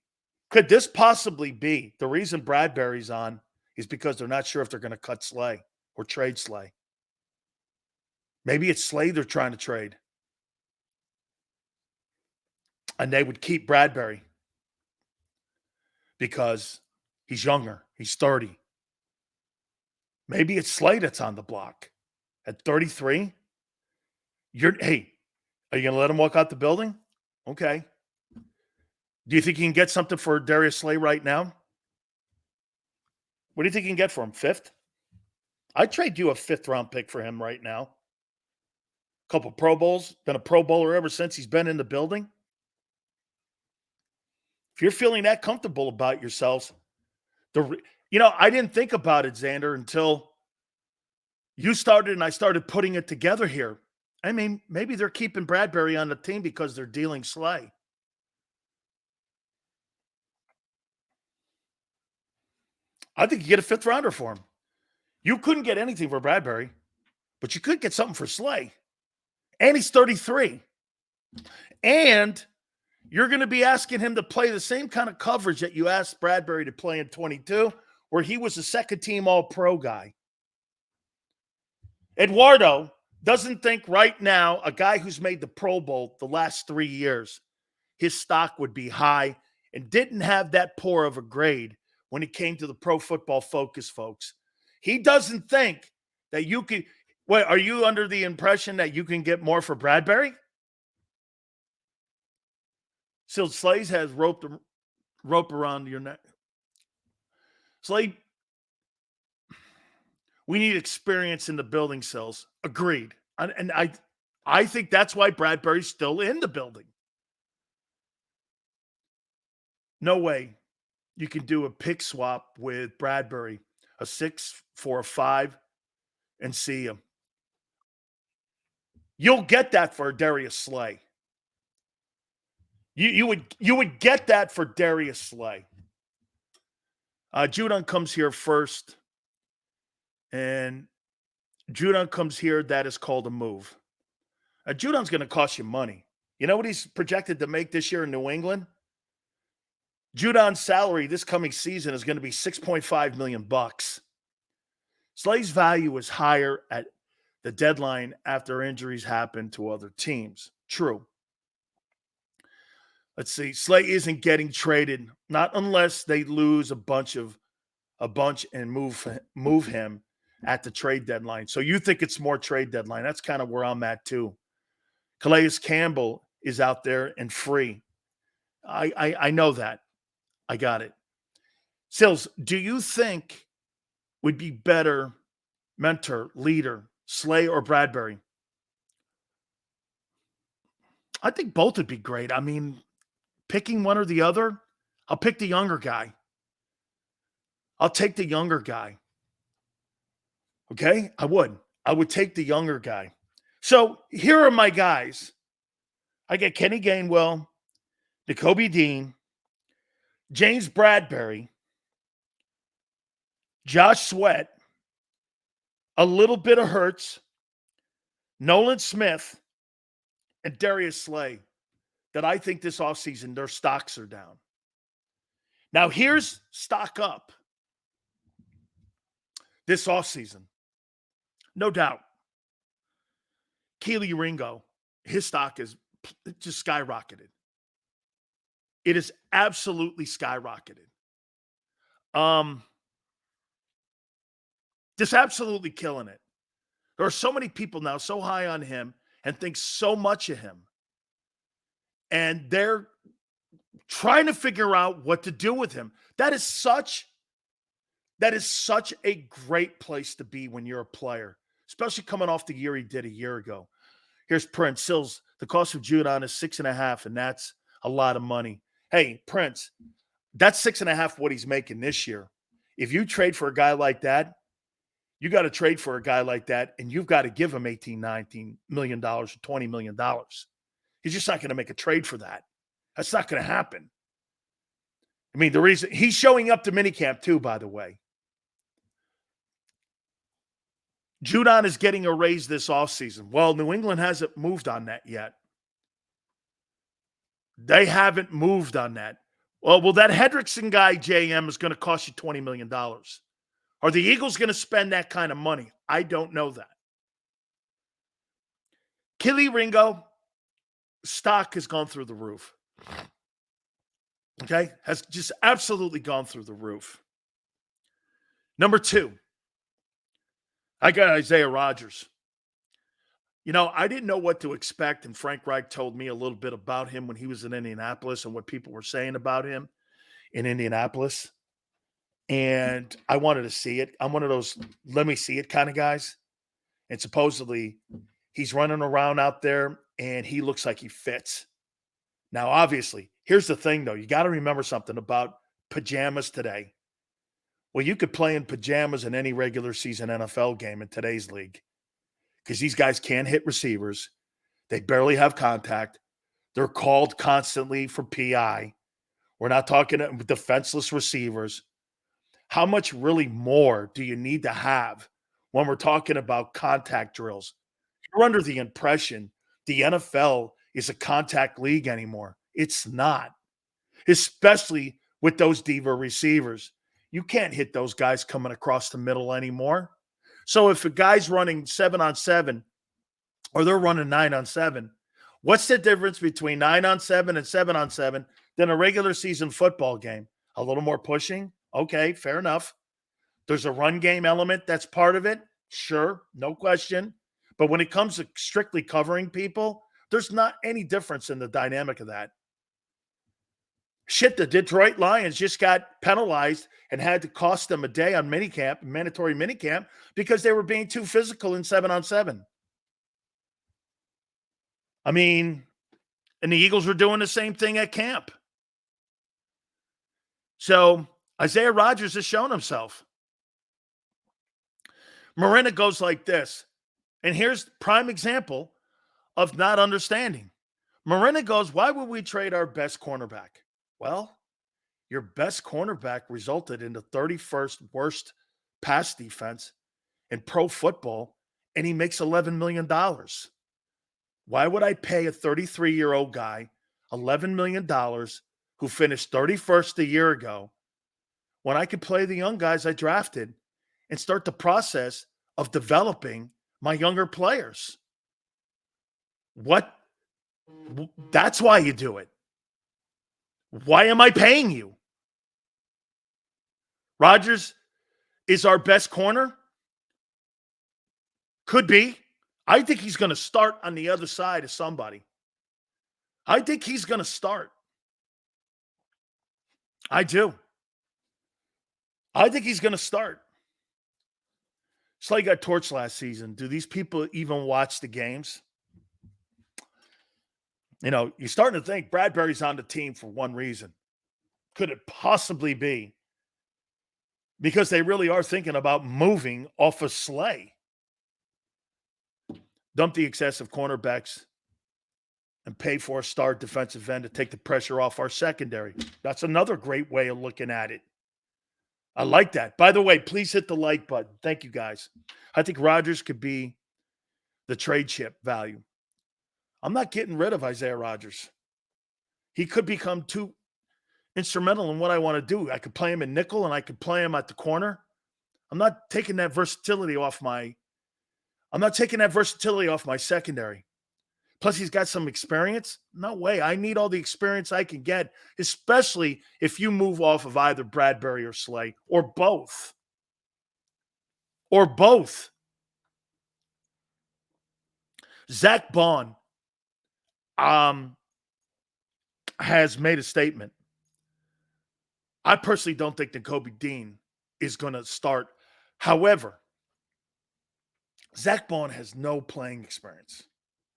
could this possibly be the reason Bradbury's on is because they're not sure if they're going to cut Slay or trade Slay? Maybe it's Slay they're trying to trade. And they would keep Bradbury because he's younger. He's 30. Maybe it's Slay that's on the block. At 33, are you going to let him walk out the building? Okay. Do you think you can get something for Darius Slay right now? What do you think you can get for him? 5th? I'd trade you a 5th-round pick for him right now. Couple Pro Bowls. Been a Pro Bowler ever since he's been in the building. If you're feeling that comfortable about yourselves, I didn't think about it, Xander, until you started and I started putting it together here. I mean, maybe they're keeping Bradbury on the team because they're dealing Slay. I think you get a 5th-rounder for him. You couldn't get anything for Bradbury, but you could get something for Slay. And he's 33. And you're going to be asking him to play the same kind of coverage that you asked Bradbury to play in 22, where he was a second-team All-Pro guy. Eduardo doesn't think right now a guy who's made the Pro Bowl the last 3 years, his stock would be high, and didn't have that poor of a grade when it came to the Pro Football Focus, folks. He doesn't think that you can – wait, are you under the impression that you can get more for Bradbury? So Slays has rope around your neck. Slay, we need experience in the building cells. Agreed. And I think that's why Bradbury's still in the building. No way you can do a pick swap with Bradbury, a 6 for a 5, and see him. You'll get that for Darius Slay. You would get that for Darius Slay. Judon comes here first. And Judon comes here. That is called a move. Judon's going to cost you money. You know what he's projected to make this year in New England? Judon's salary this coming season is going to be $6.5 million. Slay's value is higher at the deadline after injuries happen to other teams. True. Let's see. Slay isn't getting traded, not unless they lose a bunch and move him at the trade deadline. So you think it's more trade deadline? That's kind of where I'm at too. Calais Campbell is out there and free. I know that. I got it. Sills, do you think would be better mentor, leader, Slay or Bradbury? I think both would be great. I mean, picking one or the other, I'll pick the younger guy. I'll take the younger guy. Okay? I would take the younger guy. So here are my guys. I get Kenny Gainwell, Nakobe Dean, James Bradbury, Josh Sweat, a little bit of Hurts, Nolan Smith, and Darius Slay that I think this offseason their stocks are down. Now here's stock up this offseason. No doubt. Keely Ringo, his stock is just skyrocketed. It is absolutely skyrocketed. Just absolutely killing it. There are so many people now so high on him and think so much of him. And they're trying to figure out what to do with him. That is such a great place to be when you're a player, especially coming off the year he did a year ago. Here's Prince Sills. The cost of Judon is 6.5, and that's a lot of money. Hey, Prince, that's 6.5 what he's making this year. If you trade for a guy like that, you got to trade for a guy like that, and you've got to give him $18, $19 million or $20 million. He's just not going to make a trade for that. That's not going to happen. I mean, the reason he's showing up to minicamp too, by the way. Judon is getting a raise this offseason. Well, New England hasn't moved on that yet. They haven't moved on that. Well, that Hendrickson guy, JM, is going to cost you $20 million. Are the Eagles going to spend that kind of money? I don't know that. Keely Ringo, stock has gone through the roof. Okay? Has just absolutely gone through the roof. Number 2, I got Isaiah Rogers. You know, I didn't know what to expect, and Frank Reich told me a little bit about him when he was in Indianapolis and what people were saying about him in Indianapolis. And I wanted to see it. I'm one of those let me see it kind of guys. And supposedly he's running around out there and he looks like he fits. Now, obviously, here's the thing, though. You got to remember something about pajamas today. Well, you could play in pajamas in any regular season NFL game in today's league because these guys can't hit receivers. They barely have contact. They're called constantly for PI. We're not talking defenseless receivers. How much really more do you need to have when we're talking about contact drills? You're under the impression the NFL is a contact league anymore. It's not, especially with those diva receivers. You can't hit those guys coming across the middle anymore. So if a guy's running 7-on-7 or they're running 9-on-7, what's the difference between 9-on-7 and 7-on-7 than a regular season football game? A little more pushing? Okay, fair enough. There's a run game element that's part of it. Sure, no question. But when it comes to strictly covering people, there's not any difference in the dynamic of that. Shit, the Detroit Lions just got penalized and had to cost them a day on minicamp, mandatory minicamp, because they were being too physical in 7-on-7. I mean, and the Eagles were doing the same thing at camp. So Isaiah Rogers has shown himself. Marina goes like this. And here's prime example of not understanding. Marina goes, why would we trade our best cornerback? Well, your best cornerback resulted in the 31st worst pass defense in pro football, and he makes $11 million. Why would I pay a 33-year-old guy $11 million who finished 31st a year ago when I could play the young guys I drafted and start the process of developing my younger players? What? That's why you do it. Why am I paying you? Rogers is our best corner? Could be. I think he's going to start on the other side of somebody. I think he's going to start. I do. I think he's going to start. Slay got torched last season. Do these people even watch the games? You know, you're starting to think Bradbury's on the team for one reason. Could it possibly be because they really are thinking about moving off of Slay? Dump the excessive cornerbacks and pay for a star defensive end to take the pressure off our secondary. That's another great way of looking at it. I like that. By the way, please hit the like button. Thank you, guys. I think Rodgers could be the trade chip value. I'm not getting rid of Isaiah Rodgers. He could become too instrumental in what I want to do. I could play him in nickel and I could play him at the corner. I'm not taking that versatility off my secondary. Plus, he's got some experience. No way. I need all the experience I can get, especially if you move off of either Bradbury or Slay or both. Or both. Zach Bond has made a statement. I personally don't think that Kobe Dean is going to start. However, Zach Bond has no playing experience.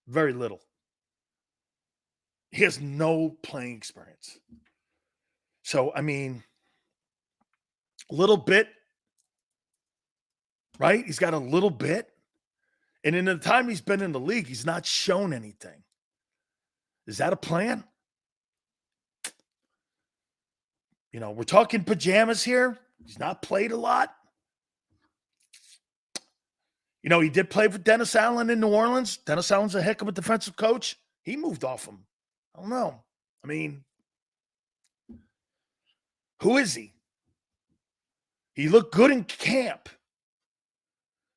Very little. He has no playing experience. So, I mean, a little bit, right? He's got a little bit. And in the time he's been in the league, he's not shown anything. Is that a plan? You know, we're talking pajamas here. He's not played a lot. You know, he did play for Dennis Allen in New Orleans. Dennis Allen's a heck of a defensive coach. He moved off him. I don't know. I mean, who is he? He looked good in camp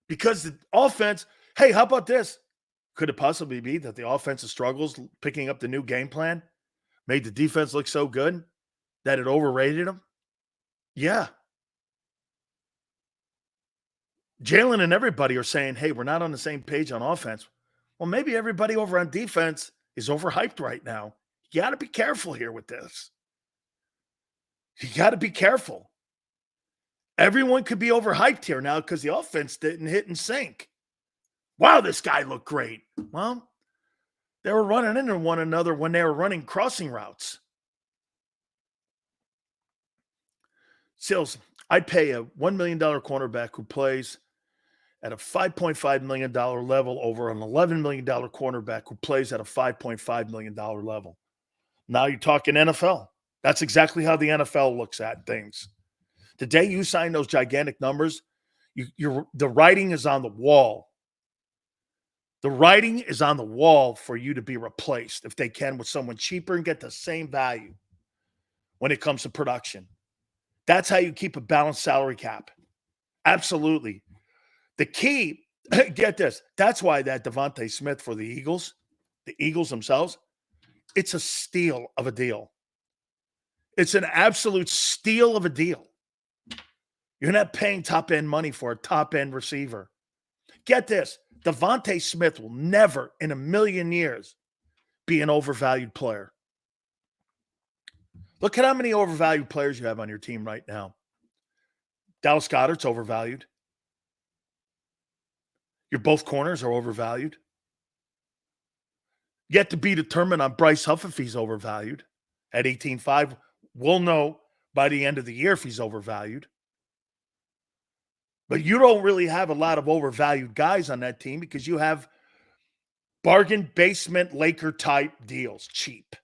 because the offense, hey, how about this? Could it possibly be that the offensive struggles picking up the new game plan made the defense look so good that it overrated them? Yeah. Jalen and everybody are saying, hey, we're not on the same page on offense. Well, maybe everybody over on defense is overhyped right now. You got to be careful here with this. You got to be careful. Everyone could be overhyped here now because the offense didn't hit and sink. Wow, this guy looked great. Well, they were running into one another when they were running crossing routes. Sills, I'd pay a $1 million cornerback who plays at a $5.5 million level over an $11 million cornerback who plays at a $5.5 million level. Now you're talking NFL. That's exactly how the NFL looks at things. The day you sign those gigantic numbers, the writing is on the wall. The writing is on the wall for you to be replaced if they can with someone cheaper and get the same value when it comes to production. That's how you keep a balanced salary cap. Absolutely. The key, get this, that's why that Devontae Smith for the Eagles themselves, it's a steal of a deal. It's an absolute steal of a deal. You're not paying top-end money for a top-end receiver. Get this, Devontae Smith will never in a million years be an overvalued player. Look at how many overvalued players you have on your team right now. Dallas Goedert's overvalued. Your both corners are overvalued. Yet to be determined on Bryce Huff if he's overvalued. At 18.5, we'll know by the end of the year if he's overvalued. But you don't really have a lot of overvalued guys on that team because you have bargain basement Laker type deals, cheap.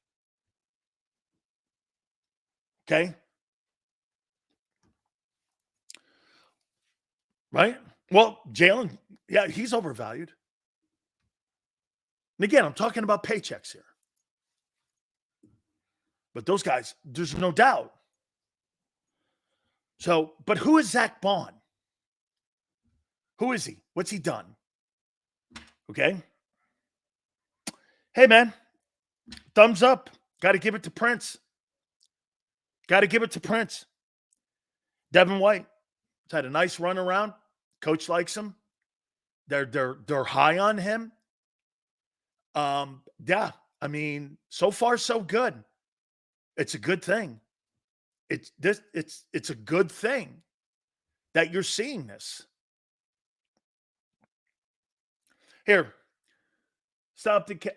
Okay? Right? Well, Jalen, yeah, he's overvalued. And again, I'm talking about paychecks here. But those guys, there's no doubt. So, but who is Zach Bond? Who is he? What's he done? Okay. Hey, man. Thumbs up. Got to give it to Prince. Got to give it to Prince. Devin White has had a nice run around. Coach likes him. They're high on him. Yeah, I mean, so far so good. It's a good thing. It's a good thing that you're seeing this. Here, stop the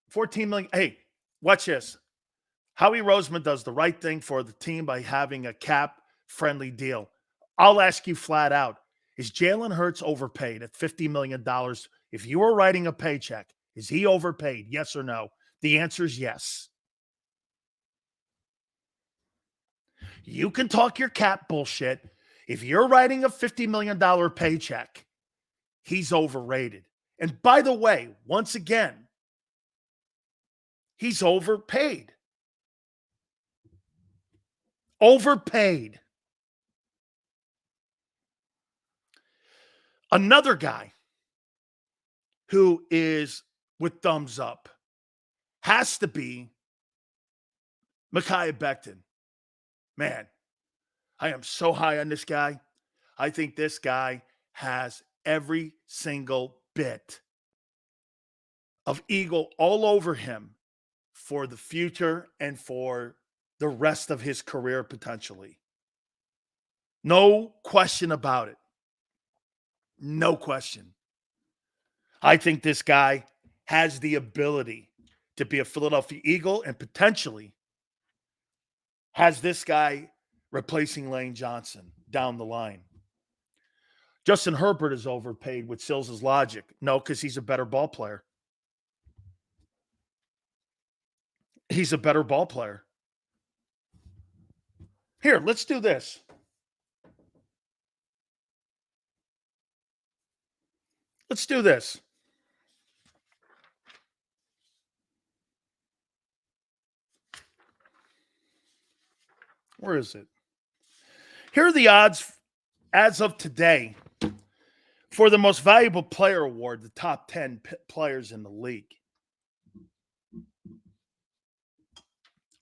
14 million. Hey, watch this. Howie Roseman does the right thing for the team by having a cap-friendly deal. I'll ask you flat out, is Jalen Hurts overpaid at $50 million? If you were writing a paycheck, is he overpaid? Yes or no? The answer is yes. You can talk your cap bullshit. If you're writing a $50 million paycheck, he's overrated. And by the way, once again, he's overpaid. Overpaid. Another guy who is with thumbs up has to be Mekhi Becton. Man, I am so high on this guy. I think this guy has every single bit of Eagle all over him for the future and for the rest of his career potentially. No question about it. No question. I think this guy has the ability to be a Philadelphia Eagle and potentially has this guy replacing Lane Johnson down the line. Justin Herbert is overpaid with Sills' logic. No, because he's a better ball player. He's a better ball player. Here, let's do this. Let's do this. Where is it? Here are the odds as of today for the most valuable player award, the top 10 players in the league.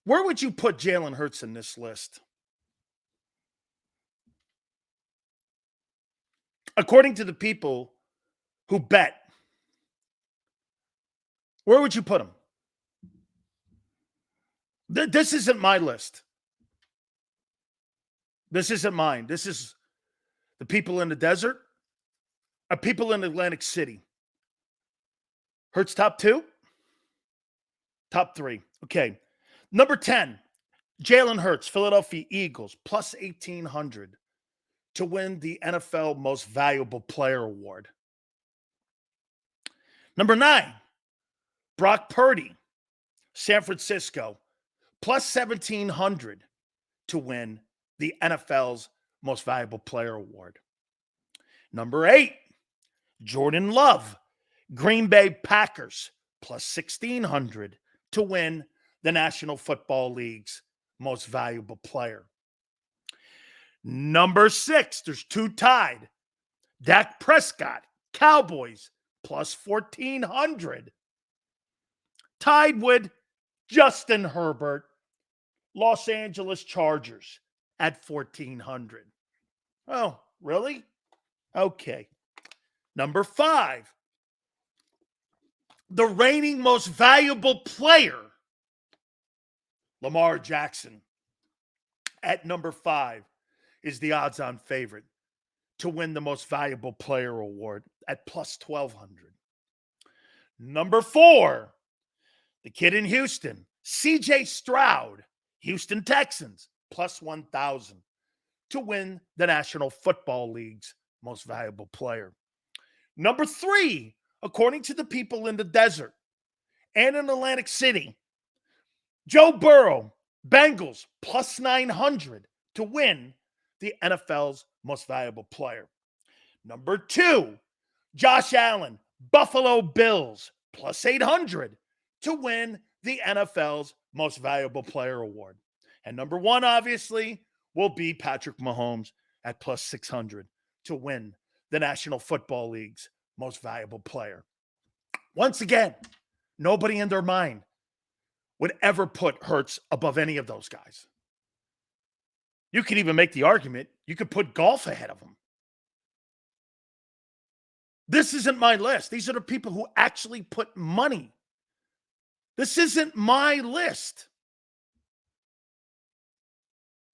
Where would you put Jalen Hurts in this list? According to the people who bet, where would you put him? This isn't my list. This isn't mine. This is the people in the desert, people in Atlantic City. Hurts top 2? Top 3. Okay. Number 10, Jalen Hurts, Philadelphia Eagles, plus 1,800 to win the NFL Most Valuable Player Award. Number 9, Brock Purdy, San Francisco, plus 1,700 to win the NFL's Most Valuable Player Award. Number 8, Jordan Love, Green Bay Packers, plus 1,600 to win the National Football League's Most Valuable Player. Number 6, there's 2 tied. Dak Prescott, Cowboys, plus 1,400. Tied with Justin Herbert, Los Angeles Chargers, at 1,400. Oh, really? Okay. Number 5, the reigning most valuable player, Lamar Jackson, at number 5, is the odds-on favorite to win the Most Valuable Player Award at plus 1,200. Number 4, the kid in Houston, C.J. Stroud, Houston Texans, plus 1,000 to win the National Football League's Most Valuable Player. Number 3, according to the people in the desert and in Atlantic City, Joe Burrow, Bengals, plus 900 to win the NFL's Most Valuable Player. Number 2, Josh Allen, Buffalo Bills, plus 800 to win the NFL's Most Valuable Player Award. And number 1, obviously, will be Patrick Mahomes at plus 600 to win the National Football League's Most Valuable Player. Once again, nobody in their mind would ever put Hurts above any of those guys. You could even make the argument you could put golf ahead of him. This isn't my list. These are the people who actually put money. This isn't my list.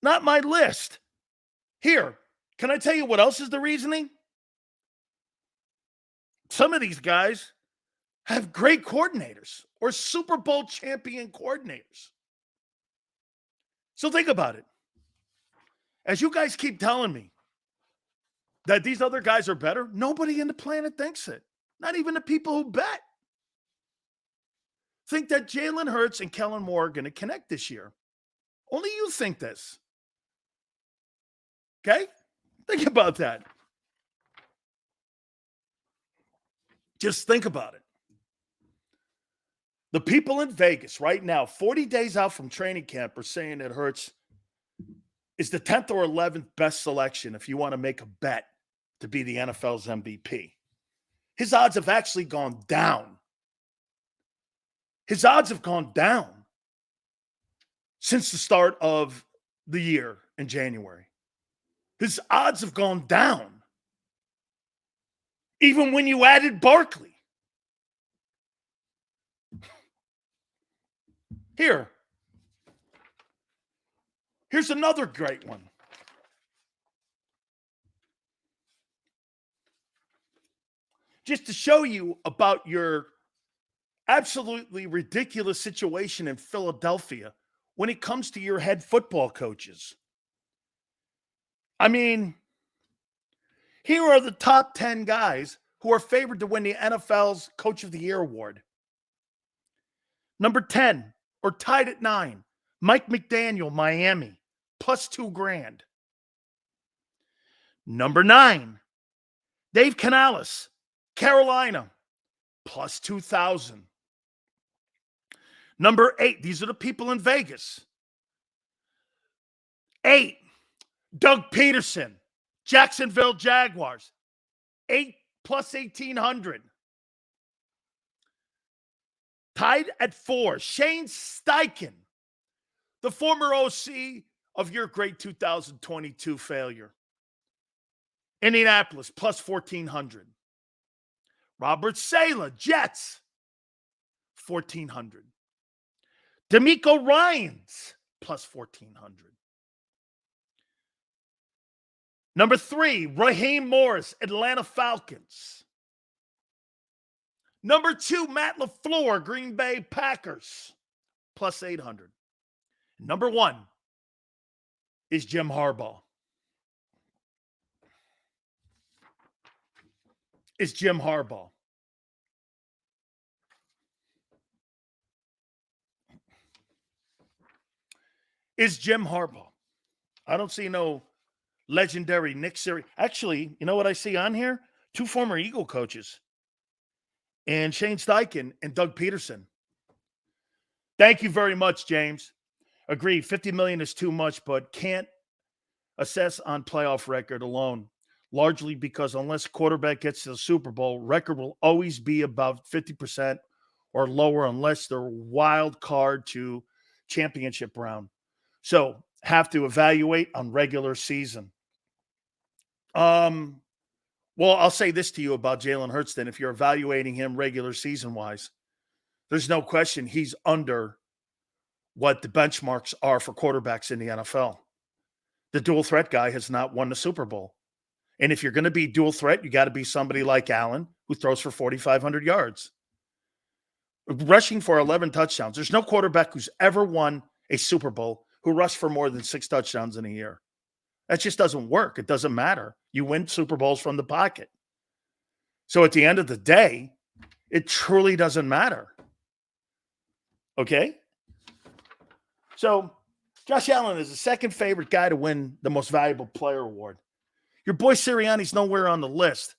Not my list. Here, can I tell you what else is the reasoning? Some of these guys have great coordinators or Super Bowl champion coordinators. So think about it. As you guys keep telling me that these other guys are better, nobody in the planet thinks it. Not even the people who bet. Think that Jalen Hurts and Kellen Moore are going to connect this year. Only you think this. Okay? Think about that. Just think about it. The people in Vegas right now, 40 days out from training camp, are saying that Hurts is the 10th or 11th best selection if you want to make a bet to be the NFL's MVP. His odds have actually gone down. His odds have gone down since the start of the year in January. His odds have gone down. Even when you added Barkley. Here's another great one. Just to show you about your absolutely ridiculous situation in Philadelphia when it comes to your head football coaches. I mean, here are the top 10 guys who are favored to win the NFL's Coach of the Year award. Number 10, or tied at 9, Mike McDaniel, Miami, plus $2,000. Number 9, Dave Canales, Carolina, plus 2,000. Number 8, these are the people in Vegas. 8, Doug Peterson, Jacksonville Jaguars, 8 plus 1,800. Tied at 4, Shane Steichen, the former OC of your great 2022 failure. Indianapolis, plus 1,400. Robert Saleh, Jets, 1,400. D'Amico Ryans, plus 1,400. Number 3, Raheem Morris, Atlanta Falcons. Number 2, Matt LaFleur, Green Bay Packers, plus 800. Number 1 is Jim Harbaugh. Is Jim Harbaugh. Is Jim Harbaugh. I don't see no legendary Nick Sirianni. Actually, you know what I see on here? 2 former Eagle coaches. And Shane Steichen and Doug Peterson. Thank you very much, James. Agree, $50 million is too much, but can't assess on playoff record alone. Largely because unless quarterback gets to the Super Bowl, record will always be about 50% or lower unless they're wild card to championship round. So have to evaluate on regular season. Well, I'll say this to you about Jalen Hurts then. If you're evaluating him regular season-wise, there's no question he's under what the benchmarks are for quarterbacks in the NFL. The dual threat guy has not won the Super Bowl. And if you're going to be dual threat, you got to be somebody like Allen who throws for 4,500 yards. Rushing for 11 touchdowns. There's no quarterback who's ever won a Super Bowl who rushed for more than 6 touchdowns in a year. That just doesn't work. It doesn't matter. You win Super Bowls from the pocket. So at the end of the day, it truly doesn't matter. Okay? So Josh Allen is the second favorite guy to win the most valuable player award. Your boy Sirianni's nowhere on the list.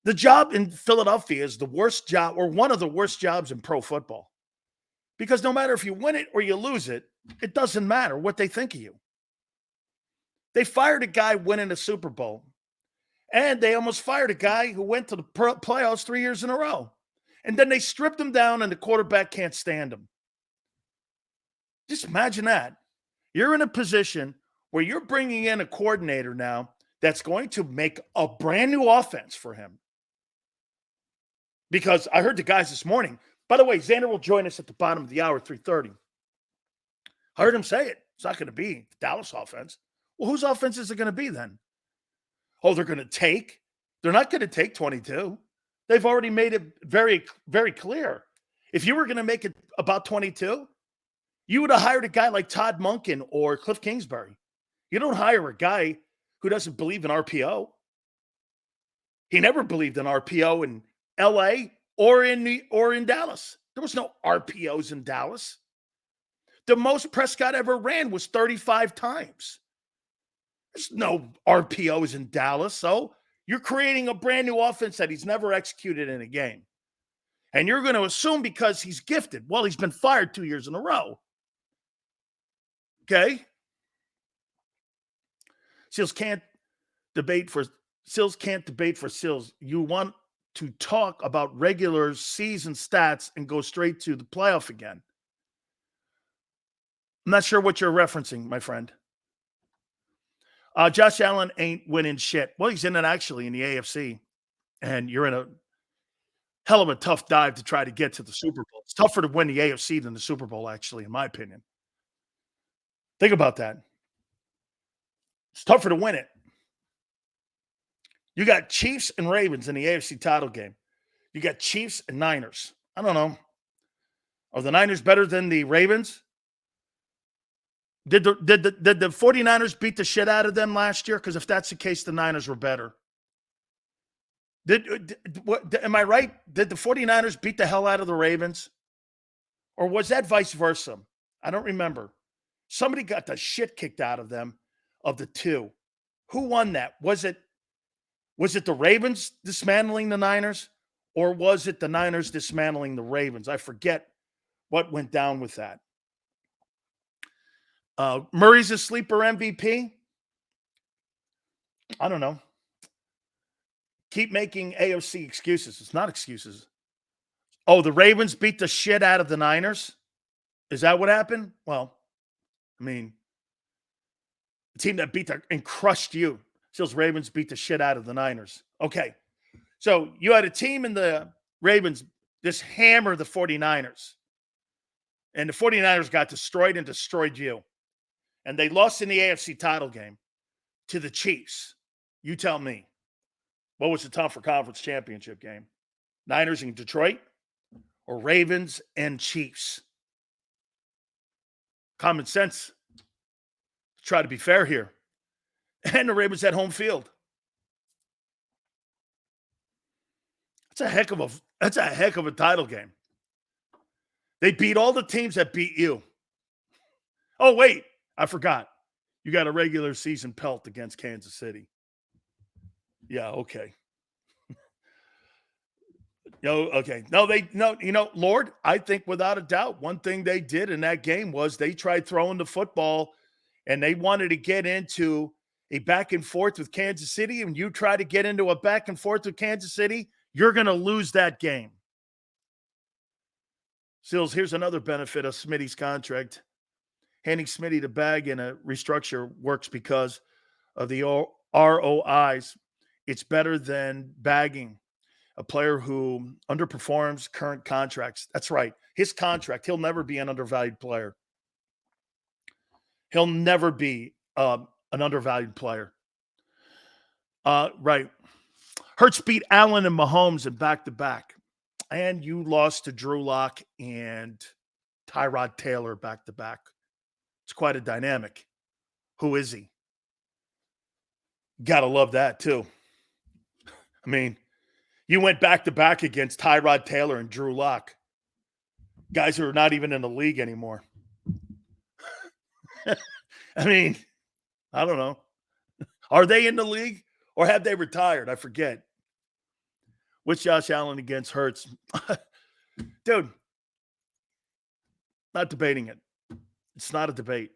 The job in Philadelphia is the worst job or one of the worst jobs in pro football. Because no matter if you win it or you lose it, it doesn't matter what they think of you. They fired a guy winning a Super Bowl, and they almost fired a guy who went to the playoffs 3 years in a row. And then they stripped him down, and the quarterback can't stand him. Just imagine that. You're in a position where you're bringing in a coordinator now that's going to make a brand new offense for him. Because I heard the guys this morning. By the way, Xander will join us at the bottom of the hour, 3:30. I heard him say it. It's not going to be the Dallas offense. Well, whose offense is it going to be then? Oh, they're not going to take 22. They've already made it very, very clear. If you were going to make it about 22, you would have hired a guy like Todd Monken or Cliff Kingsbury. You don't hire a guy who doesn't believe in RPO. He never believed in RPO in LA or in Dallas. There was no RPOs in Dallas. The most Prescott ever ran was 35 times. There's no RPOs in Dallas. So you're creating a brand new offense that he's never executed in a game. And you're going to assume because he's gifted. Well, he's been fired 2 years in a row. Okay? Sills can't debate for Sills. You want to talk about regular season stats and go straight to the playoff again. I'm not sure what you're referencing, my friend. Josh Allen ain't winning shit. Well, he's in it actually in the AFC. And you're in a hell of a tough dive to try to get to the Super Bowl. It's tougher to win the AFC than the Super Bowl, actually, in my opinion. Think about that. It's tougher to win it. You got Chiefs and Ravens in the AFC title game. You got Chiefs and Niners. I don't know. Are the Niners better than the Ravens? Did the 49ers beat the shit out of them last year? Because if that's the case, the Niners were better. Am I right? Did the 49ers beat the hell out of the Ravens? Or was that vice versa? I don't remember. Somebody got the shit kicked out of them of the two. Who won that? Was it the Ravens dismantling the Niners? Or was it the Niners dismantling the Ravens? I forget what went down with that. Murray's a sleeper MVP? I don't know. Keep making AOC excuses. It's not excuses. Oh, the Ravens beat the shit out of the Niners? Is that what happened? Well, I mean, the team that beat and crushed you. Sills Ravens beat the shit out of the Niners. Okay. So you had a team in the Ravens just hammer the 49ers. And the 49ers got destroyed and destroyed you. And they lost in the AFC title game to the Chiefs. You tell me. What was the tougher conference championship game? Niners in Detroit or Ravens and Chiefs? Common sense. Try to be fair here. And the Ravens at home field. That's a heck of a title game. They beat all the teams that beat you. Oh, wait. I forgot. You got a regular season pelt against Kansas City. Yeah, okay. Okay. Lord, I think without a doubt, one thing they did in that game was they tried throwing the football and they wanted to get into a back and forth with Kansas City. And you try to get into a back and forth with Kansas City, you're going to lose that game. Sills, here's another benefit of Smitty's contract. Handing Smitty the bag in a restructure works because of the ROIs. It's better than bagging a player who underperforms current contracts. That's right. His contract, he'll never be an undervalued player. He'll never be an undervalued player. Right. Hurts beat Allen and Mahomes in back-to-back. And you lost to Drew Lock and Tyrod Taylor back-to-back. It's quite a dynamic. Who is he? Gotta love that, too. I mean, you went back-to-back against Tyrod Taylor and Drew Lock. Guys who are not even in the league anymore. I mean, I don't know. Are they in the league or have they retired? I forget. What's Josh Allen against Hurts? Dude, not debating it. It's not a debate.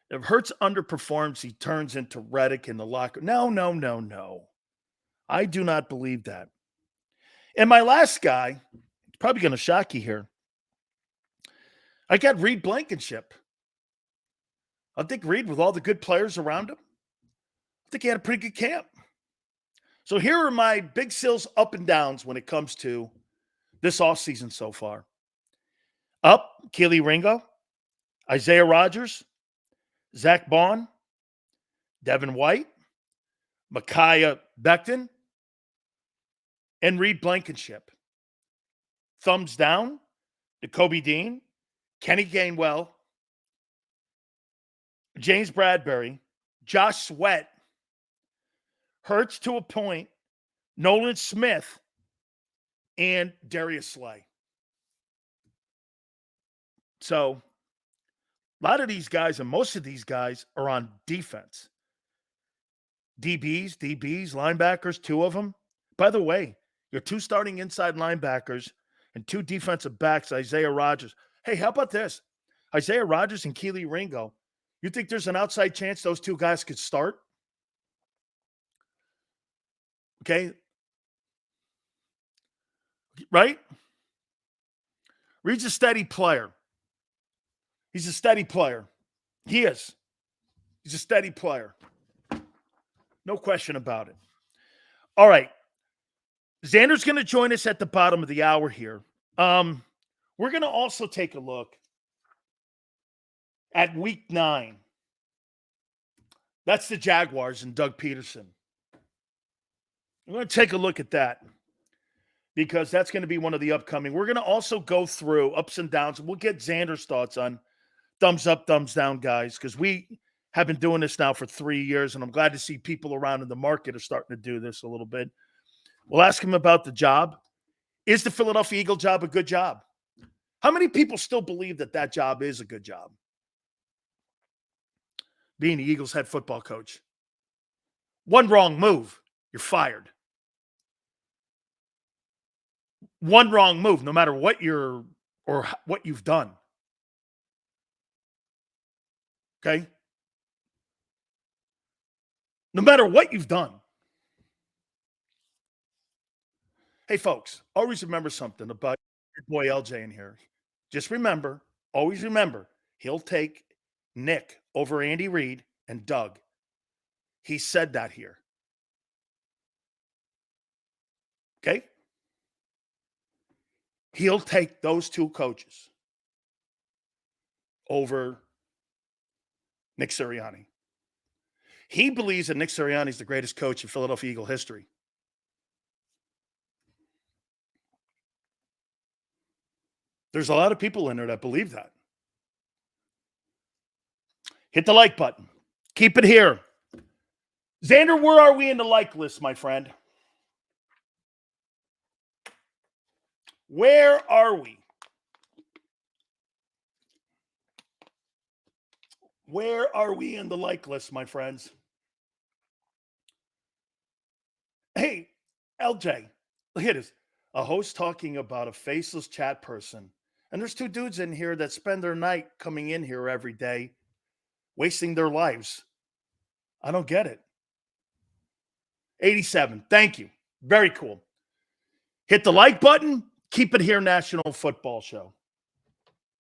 If Hurts underperforms, he turns into Reddick in the locker. No. I do not believe that. And my last guy, probably going to shock you here. I got Reed Blankenship. I think Reed, with all the good players around him, I think he had a pretty good camp. So here are my Big Sil's up and downs when it comes to this offseason so far. Up, Keely Ringo, Isaiah Rogers, Zach Bond, Devin White, Micaiah Becton, and Reed Blankenship. Thumbs down to Kobe Dean, Kenny Gainwell, James Bradbury, Josh Sweat, Hurts to a point, Nolan Smith, and Darius Slay. So a lot of these guys, and most of these guys, are on defense. DBs, linebackers, two of them. By the way, your two starting inside linebackers and two defensive backs, Isaiah Rogers. Hey, how about this? Isaiah Rogers and Keely Ringo. You think there's an outside chance those two guys could start? Okay. Right? Reed's a steady player. He's a steady player. He is. He's a steady player. No question about it. All right. Xander's going to join us at the bottom of the hour here. We're going to also take a look at week 9. That's the Jaguars and Doug Peterson. We're going to take a look at that because that's going to be one of the upcoming. We're going to also go through ups and downs. We'll get Xander's thoughts on thumbs up, thumbs down, guys, because we have been doing this now for 3 years, and I'm glad to see people around in the market are starting to do this a little bit. We'll ask him about the job. Is the Philadelphia Eagle job a good job? How many people still believe that that job is a good job? Being the Eagles head football coach. One wrong move, you're fired. One wrong move, no matter what what you've done. Okay? No matter what you've done. Hey, folks, always remember something about your boy LJ in here. Just remember, always remember, he'll take Nick over Andy Reid and Doug. He said that here. Okay? He'll take those two coaches over Nick Sirianni. He believes that Nick Sirianni is the greatest coach in Philadelphia Eagle history. There's a lot of people in there that believe that. Hit the like button. Keep it here. Xander, where are we in the like list, my friend? Where are we? Where are we in the like list, my friends? Hey, LJ, look at this. A host talking about a faceless chat person. And there's two dudes in here that spend their night coming in here every day, wasting their lives. I don't get it. 87. Thank you. Very cool. Hit the like button. Keep it here, National Football Show.